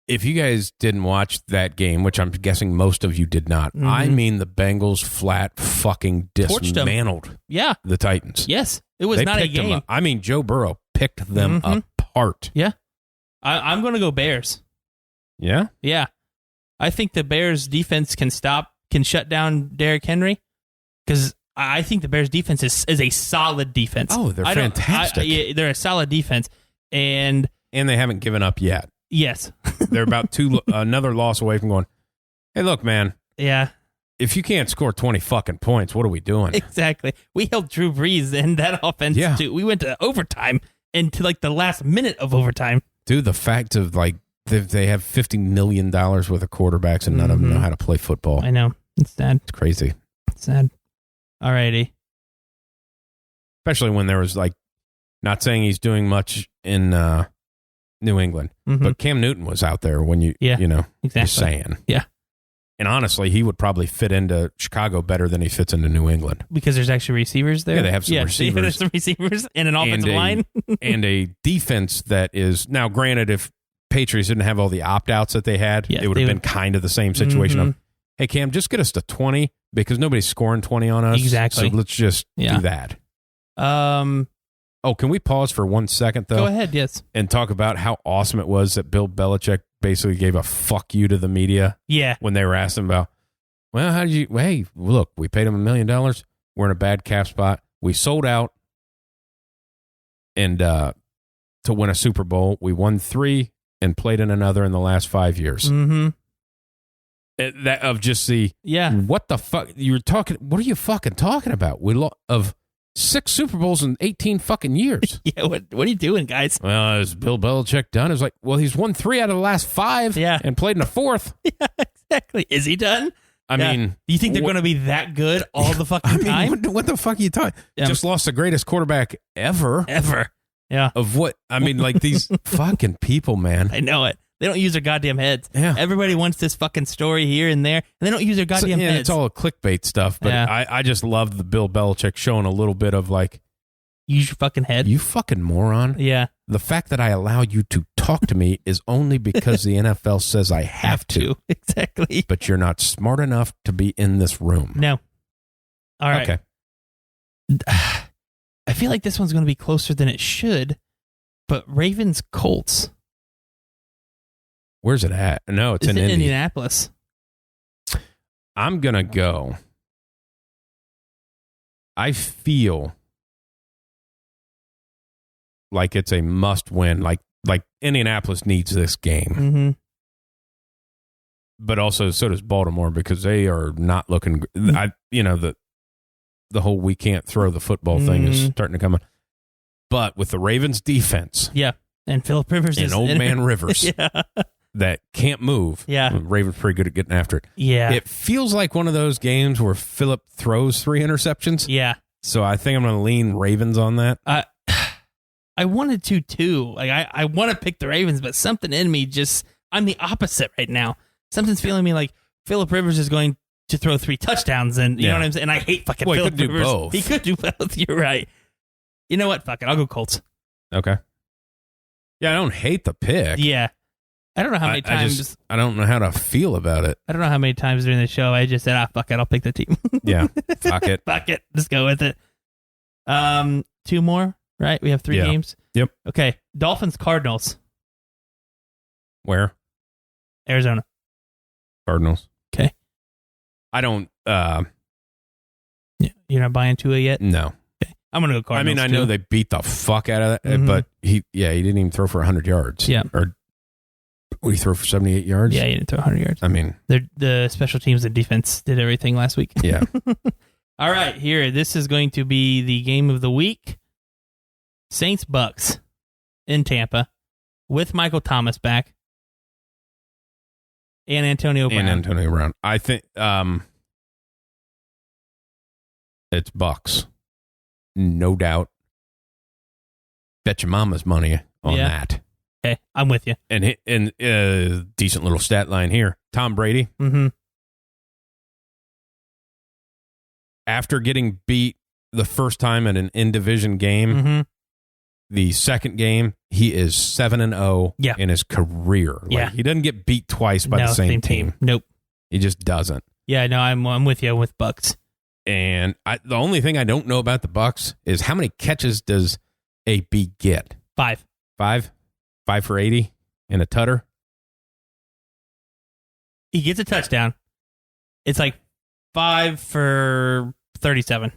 if you guys didn't watch that game, which I'm guessing most of you did not, I mean the Bengals flat fucking dismantled the Titans. Yes. It was not a game. I mean, Joe Burrow picked them apart. Yeah. I'm going to go Bears. Yeah? Yeah. I think the Bears defense can shut down Derrick Henry because I think the Bears defense is a solid defense. Oh, they're fantastic. They're a solid defense. And they haven't given up yet. Yes. They're about another loss away from going, hey, look, man. Yeah. If you can't score 20 fucking points, what are we doing? Exactly. We held Drew Brees in that offense, too. We went to overtime and to like the last minute of overtime. Dude, the fact of like they have $50 million worth of quarterbacks and none of them know how to play football. I know. It's sad. It's crazy. It's sad. All righty. Especially when there was like, not saying he's doing much in New England, but Cam Newton was out there when you know, exactly. just saying. Yeah. And honestly, he would probably fit into Chicago better than he fits into New England. Because there's actually receivers there? Yeah, they have some receivers. There's some receivers and an offensive line. And a defense that is, now granted, if Patriots didn't have all the opt-outs that they had, it would have been kind of the same situation of, hey, Cam, just get us to 20 because nobody's scoring 20 on us. Exactly. So let's just do that. Can we pause for 1 second, though? Go ahead, yes. And talk about how awesome it was that Bill Belichick basically gave a fuck you to the media. Yeah. When they were asking about, well, how did you, hey, look, we paid him $1 million. We're in a bad cap spot. We sold out. And to win a Super Bowl, we won 3 and played in another in the last 5 years. Mm-hmm. That of just the, what the fuck, you're talking, what are you fucking talking about? Of 6 Super Bowls in 18 fucking years. Yeah, what are you doing, guys? Well, is Bill Belichick done? It's like, well, he's won 3 out of the last 5 and played in a 4th. Yeah, exactly. Is he done? I mean, do you think they're going to be that good all the fucking time? What the fuck are you talking? Just lost the greatest quarterback ever. Yeah. Of what? I mean, like these fucking people, man. I know it. They don't use their goddamn heads. Yeah. Everybody wants this fucking story here and there, and they don't use their goddamn heads. It's all clickbait stuff, but I just love the Bill Belichick showing a little bit of like, use your fucking head. You fucking moron. Yeah. The fact that I allow you to talk to me is only because the NFL says I have to. Exactly. But you're not smart enough to be in this room. No. All right. Okay. I feel like this one's going to be closer than it should, but Ravens Colts. Where's it at? No, it's in Indianapolis. I'm going to go. I feel like it's a must win. Like Indianapolis needs this game. Mm-hmm. But also so does Baltimore because they are not looking. The whole we can't throw the football thing is starting to come on. But with the Ravens defense. Yeah. And Phillip Rivers and old man Rivers. That can't move. Yeah. Ravens pretty good at getting after it. Yeah. It feels like one of those games where Phillip throws 3 interceptions. Yeah. So I think I'm going to lean Ravens on that. I wanted to too. Like I want to pick the Ravens, but something in me I'm the opposite right now. Something's feeling me like Phillip Rivers is going to throw 3 touchdowns, and you know what I'm saying? And I hate fucking Phillip Rivers. Both. He could do both. You're right. You know what? Fuck it. I'll go Colts. Okay. Yeah, I don't hate the pick. Yeah. I don't know how many times. I don't know how to feel about it. I don't know how many times during the show I just said, fuck it. I'll pick the team. Yeah. Fuck it. Fuck it. Just go with it. 2 more, right? We have 3 games. Yep. Okay. Dolphins Cardinals. Where? Arizona. Cardinals. Okay. I don't. You're not buying Tua yet? No. Okay. I'm going to go Cardinals. I mean, I know they beat the fuck out of it, but he didn't even throw for 100 yards. Yeah. Or what, he throw for 78 yards? Yeah, he didn't throw 100 yards. I mean, the special teams and defense did everything last week. Yeah. All right, here. This is going to be the game of the week. Saints Bucks in Tampa with Michael Thomas back and Antonio Brown. I think it's Bucks. No doubt. Bet your mama's money on that. Okay, I'm with you. And decent little stat line here. Tom Brady. Mm-hmm. After getting beat the first time in an in-division game, the second game, he is 7-0 in his career. Like, he doesn't get beat twice by the same team. Nope. He just doesn't. Yeah, no, I'm with you with Bucks. And the only thing I don't know about the Bucks is how many catches does AB get? 5. 5 for 80 and a tutter? He gets a touchdown. It's like 5 for 37.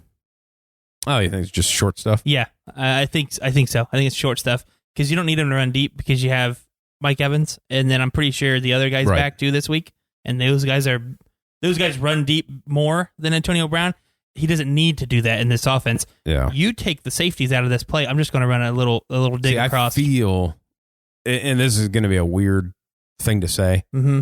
Oh, you think it's just short stuff? Yeah, I think so. I think it's short stuff because you don't need him to run deep because you have Mike Evans, and then I'm pretty sure the other guy's back too this week, and those guys run deep more than Antonio Brown. He doesn't need to do that in this offense. Yeah, you take the safeties out of this play. I'm just going to run a little dig across. I feel, and this is going to be a weird thing to say. Mm-hmm.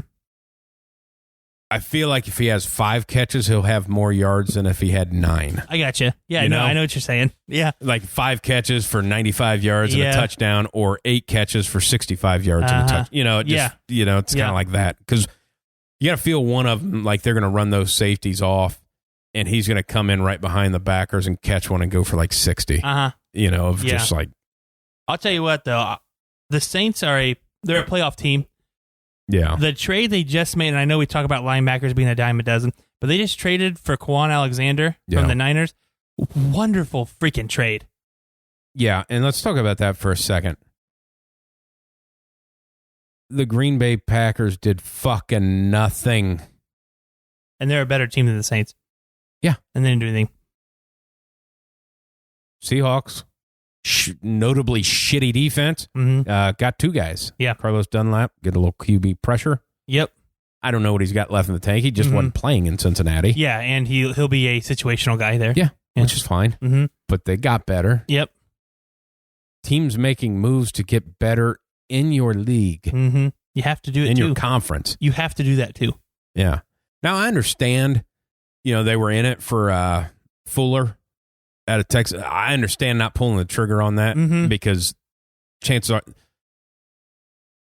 I feel like if he has 5 catches, he'll have more yards than if he had 9. I got you. Yeah, I know what you're saying. Yeah. Like 5 catches for 95 yards and a touchdown, or 8 catches for 65 yards and a touch. It's kind of like that. Because You got to feel one of them like they're going to run those safeties off, and he's going to come in right behind the backers and catch one and go for like 60. Just like. I'll tell you what, though. The Saints they're a playoff team. Yeah. The trade they just made, and I know we talk about linebackers being a dime a dozen, but they just traded for Quan Alexander from the Niners. Wonderful freaking trade. Yeah, and let's talk about that for a second. The Green Bay Packers did fucking nothing. And they're a better team than the Saints. Yeah. And they didn't do anything. Seahawks, notably shitty defense. Got two guys. Yeah. Carlos Dunlap, get a little QB pressure. Yep. I don't know what he's got left in the tank. He just wasn't playing in Cincinnati. Yeah, and he'll be a situational guy there. Yeah, which is fine. But they got better. Yep. Teams making moves to get better in your league. You have to do it in too. your conference. You have to do that too. Yeah. Now, I understand, they were in it for Fuller out of Texas. I understand not pulling the trigger on that because chances are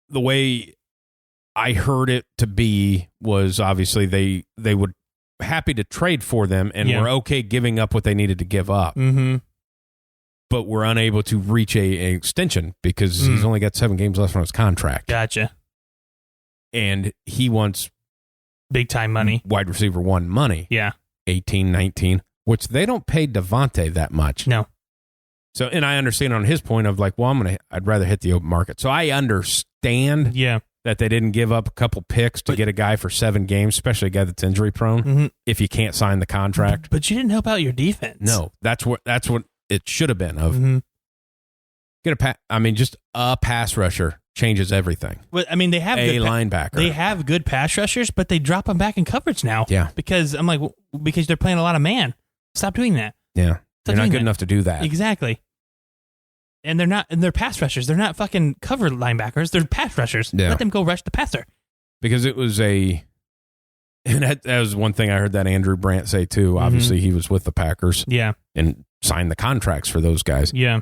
the way I heard it to be was obviously they would happy to trade for them and were okay giving up what they needed to give up. But were unable to reach a extension because he's only got 7 games left on his contract. Gotcha. And he wants big time money. Wide receiver 1 money. Yeah. 18, 19, which they don't pay Devontae that much. No. So, and I understand on his point of like, well, I'd rather hit the open market. So I understand that they didn't give up a couple picks to get a guy for 7 games, especially a guy that's injury prone, if you can't sign the contract. But you didn't help out your defense. No, that's what it should have been of. Get just a pass rusher changes everything. But I mean, they have a linebacker. They have good pass rushers, but they drop them back in coverage now. Yeah, because I'm like, because they're playing a lot of man. Stop doing that. Yeah, they're not good enough to do that. Exactly. And they're pass rushers. They're not fucking cover linebackers. They're pass rushers. Yeah. Let them go rush the passer. Because it was and that was one thing I heard that Andrew Brandt say too. Obviously, he was with the Packers. Yeah. And signed the contracts for those guys. Yeah.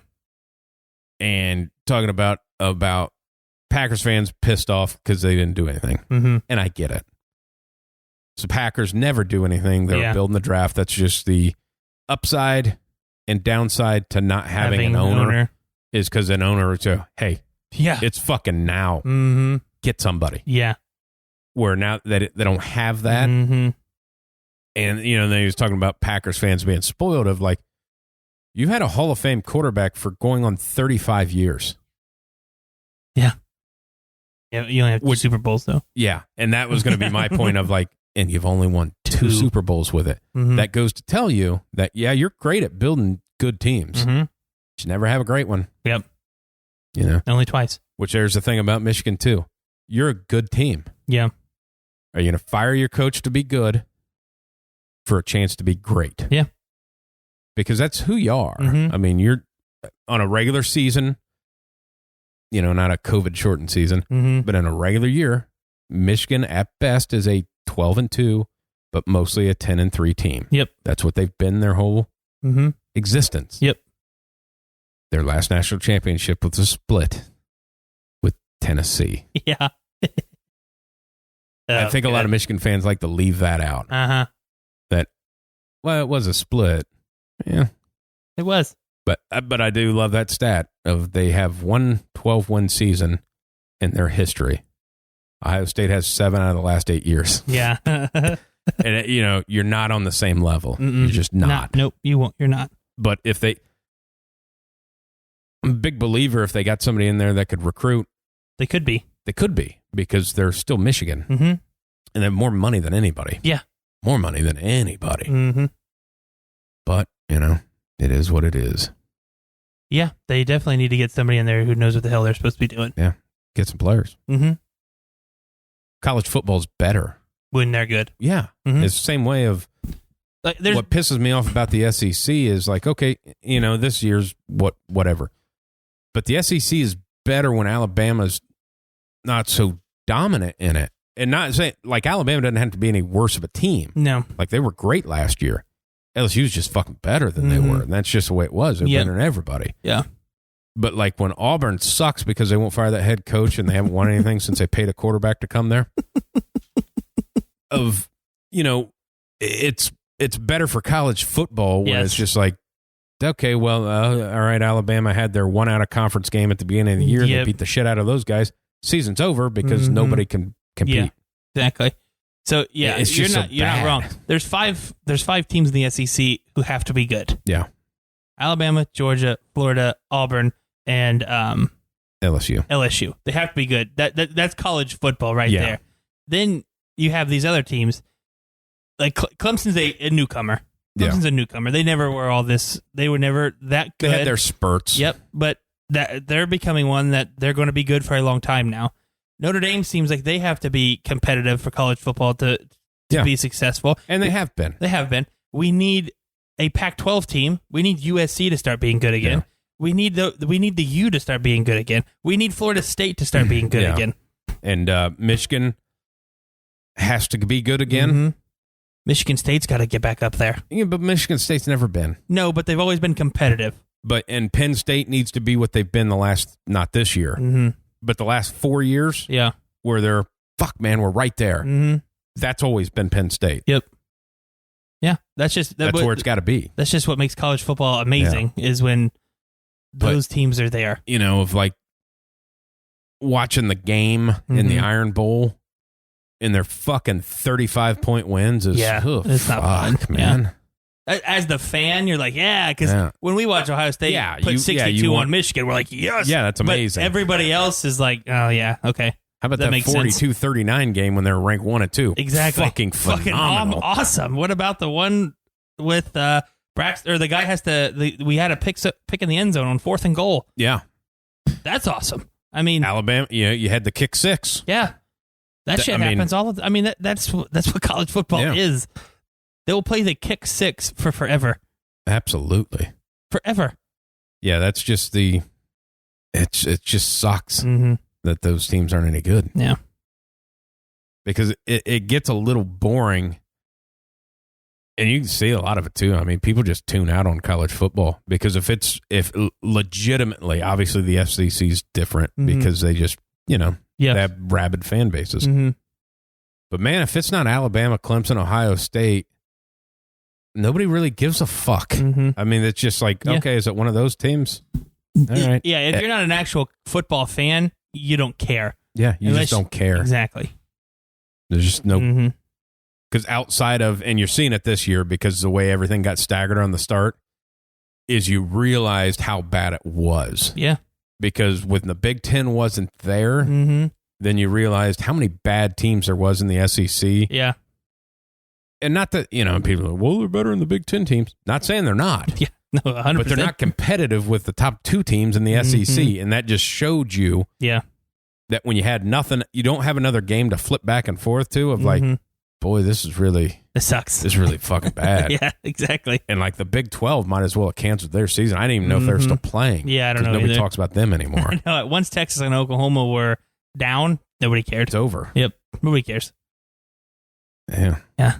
And talking about Packers fans pissed off because they didn't do anything. And I get it. So Packers never do anything. They're building the draft. That's just the upside and downside to not having an owner. Is because an owner would say, hey, it's fucking now. Get somebody. Yeah. Where now that they don't have that. And, then he was talking about Packers fans being spoiled of like, you had a Hall of Fame quarterback for going on 35 years. Yeah. Yeah, you only have 2 Super Bowls, though. Yeah, and that was going to be my point of like, and you've only won 2 Super Bowls with it. That goes to tell you that, you're great at building good teams. But you never have a great one. Yep. Only twice. Which there's the thing about Michigan, too. You're a good team. Yeah. Are you going to fire your coach to be good for a chance to be great? Yeah. Because that's who you are. I mean, you're on a regular season, not a COVID-shortened season, but in a regular year, Michigan at best is a 12-2, but mostly a 10-3 team. Yep. That's what they've been their whole existence. Yep. Their last national championship was a split with Tennessee. Yeah. I think a lot of Michigan fans like to leave that out. That, it was a split. Yeah. It was. But I do love that stat of they have one 12-win season in their history. Ohio State has 7 out of the last 8 years. Yeah. And, you're not on the same level. You're just not. Nope, you won't. You're not. But I'm a big believer if they got somebody in there that could recruit. They could be. They could be because they're still Michigan. And they have more money than anybody. Yeah. More money than anybody. But, it is what it is. Yeah, they definitely need to get somebody in there who knows what the hell they're supposed to be doing. Yeah, get some players. College football's better. When they're good. Yeah. It's the same way of what pisses me off about the SEC is like, okay, this year's whatever. But the SEC is better when Alabama's not so dominant in it. And not saying, like, Alabama doesn't have to be any worse of a team. No. Like, they were great last year. LSU's just fucking better than they were. And that's just the way it was. They're better than everybody. Yeah. But, like, when Auburn sucks because they won't fire that head coach and they haven't won anything since they paid a quarterback to come there. of, it's better for college football when it's just like, okay, well, all right, Alabama had their one out of conference game at the beginning of the year. They beat the shit out of those guys. Season's over because nobody can compete. Yeah, exactly. So it's you're just not wrong. There's five teams in the SEC who have to be good. Yeah. Alabama, Georgia, Florida, Auburn, and LSU. They have to be good. That's college football right there. Then you have these other teams. Like Clemson's a newcomer. Clemson's a newcomer. They never were all this. They were never that good. They had their spurts. Yep, but they're becoming one that they're going to be good for a long time now. Notre Dame seems like they have to be competitive for college football to be successful. And they have been. They have been. We need a Pac-12 team. We need USC to start being good again. Yeah. We need the U to start being good again. We need Florida State to start being good again. And Michigan has to be good again. Mm-hmm. Michigan State's got to get back up there. Yeah, but Michigan State's never been. No, but they've always been competitive. And Penn State needs to be what they've been not this year, but the last 4 years. Yeah, where they're we're right there. Mm-hmm. That's always been Penn State. Yep. Yeah, that's where it's got to be. That's just what makes college football amazing is when those teams are there. Of like watching the game in the Iron Bowl. And their fucking 35-point wins is it's not fun, man. Yeah. As the fan, you're like, because when we watch Ohio State put 62 on Michigan, we're like, yes. Yeah, that's amazing. But everybody else is like, oh, yeah, okay. How about that 42-39 game when they're ranked 1 and 2? Exactly. Fucking phenomenal. Awesome. What about the one with Braxton, or the guy has to, we had a pick in the end zone on 4th and goal. Yeah. That's awesome. I mean, Alabama, you had the kick 6. Yeah. That shit happens all the time. I mean, that's what college football is. They will play the kick 6 for forever. Absolutely. Forever. Yeah, that's just it just sucks that those teams aren't any good. Yeah. Because it gets a little boring. And you can see a lot of it too. I mean, people just tune out on college football because if legitimately, obviously the FCC is different because they just, they have rabid fan bases. Mm-hmm. But man, if it's not Alabama, Clemson, Ohio State, nobody really gives a fuck. Mm-hmm. I mean, it's just like, okay, is it one of those teams? All right. Yeah, if you're not an actual football fan, you don't care. Yeah, just don't care. Exactly. There's just no... Because outside of... And you're seeing it this year because the way everything got staggered on the start is you realized how bad it was. Yeah. Because when the Big Ten wasn't there, then you realized how many bad teams there was in the SEC. Yeah. And not that, people are like, well, they're better than the Big Ten teams. Not saying they're not. Yeah, no, 100%. But they're not competitive with the top 2 teams in the SEC. And that just showed you that when you had nothing, you don't have another game to flip back and forth to of like, boy, this sucks. This is really fucking bad. Yeah, exactly. And like the Big 12 might as well have canceled their season. I didn't even know if they're still playing. Yeah, I don't know. Nobody talks about them anymore. No, once Texas and Oklahoma were down, nobody cared. It's over. Yep, nobody cares. Yeah. Yeah.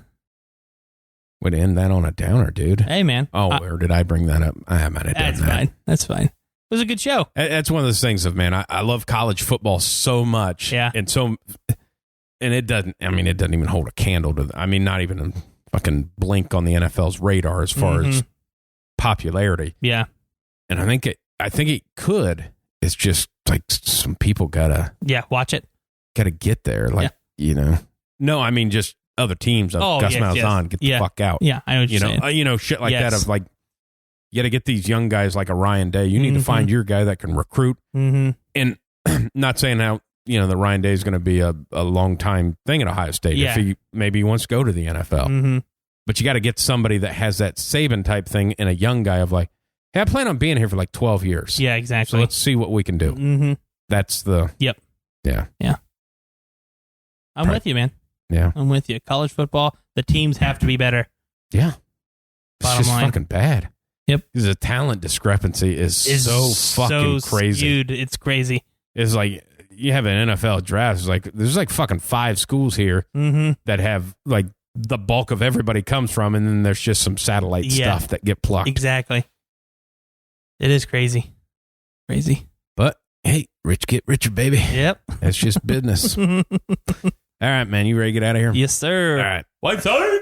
Way to end that on a downer, dude. Hey, man. Oh, or did I bring that up? I might have done that. Fine. That's fine. It was a good show. That's one of those things of, man, I love college football so much. Yeah. And it doesn't even hold a candle to, not even a fucking blink on the NFL's radar as far as popularity. Yeah. And I think it could. It's just like some people gotta. Yeah, watch it. Gotta get there. Like, No, just other teams. Gus Malzahn, get the fuck out. Yeah, I know what you're saying. Shit like that of like, you gotta get these young guys like a Ryan Day. You need to find your guy that can recruit. Mm-hmm. And not saying how, the Ryan Day is going to be a long time thing at Ohio State. Yeah. If maybe he wants to go to the NFL. Mm-hmm. But you got to get somebody that has that Saban type thing and a young guy of like, hey, I plan on being here for like 12 years. Yeah, exactly. So let's see what we can do. Mm-hmm. That's the... Yep. Yeah. Yeah. I'm with you, man. Yeah. I'm with you. College football, the teams have to be better. Yeah. Bottom it's just line. fucking bad. Yep. Because the talent discrepancy is so fucking crazy. Dude, it's crazy. It's like... You have an NFL draft. It's like there's like fucking 5 schools here that have like the bulk of everybody comes from, and then there's just some satellite stuff that get plucked. Exactly. It is crazy. Crazy. But hey, rich get richer, baby. Yep. That's just business. All right, man. You ready to get out of here? Yes, sir. All right. Whiteside.